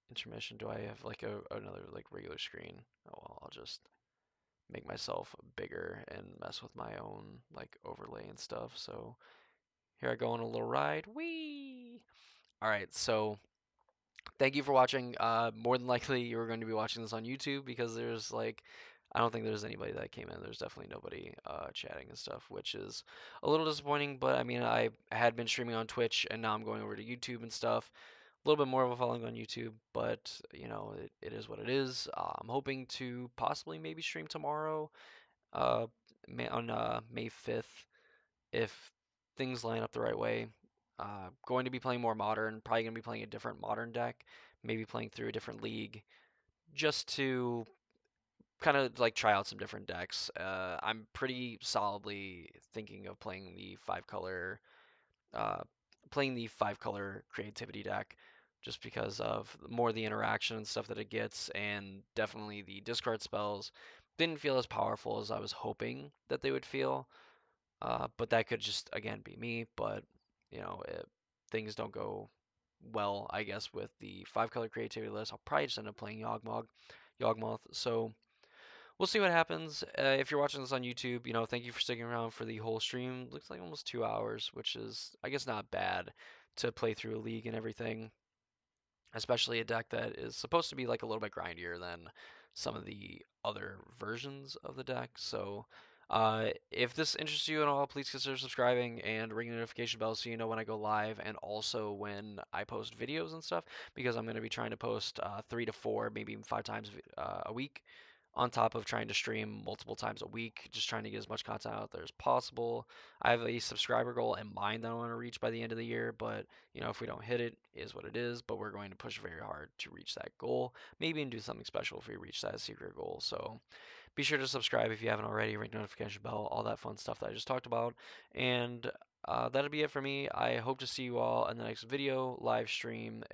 intermission. Do I have like another like regular screen? Oh well, I'll just make myself bigger and mess with my own like overlay and stuff. So here I go on a little ride. Whee! All right, so thank you for watching. More than likely you're going to be watching this on YouTube because there's like I don't think there's anybody that came in. There's definitely nobody chatting and stuff, which is a little disappointing. But I mean, I had been streaming on Twitch and now I'm going over to YouTube and stuff. A little bit more of a following on YouTube, but it is what it is. I'm hoping to possibly maybe stream tomorrow, uh, on May 5th, if things line up the right way. Going to be playing more modern, probably going to be playing a different modern deck, maybe playing through a different league, just to kind of like try out some different decks. I'm pretty solidly thinking of uh, playing the 5 color creativity deck just because of more the interaction and stuff that it gets, and definitely the discard spells didn't feel as powerful as I was hoping that they would feel. But that could just again be me. But things don't go well, I guess, with the 5 color creativity list. I'll probably just end up playing Yawgmoth. So we'll see what happens. If you're watching this on YouTube, thank you for sticking around for the whole stream. Looks like almost 2 hours, which is, I guess, not bad to play through a league and everything, especially a deck that is supposed to be like a little bit grindier than some of the other versions of the deck. So, if this interests you at all, please consider subscribing and ring the notification bell so you know when I go live and also when I post videos and stuff, because I'm going to be trying to post 3 to 4, maybe even 5 times a week, on top of trying to stream multiple times a week, just trying to get as much content out there as possible. I have a subscriber goal in mind that I want to reach by the end of the year, but if we don't hit it, is what it is. But we're going to push very hard to reach that goal. Maybe even do something special if we reach that secret goal. So be sure to subscribe if you haven't already, ring notification bell, all that fun stuff that I just talked about. And that'll be it for me. I hope to see you all in the next video, live stream,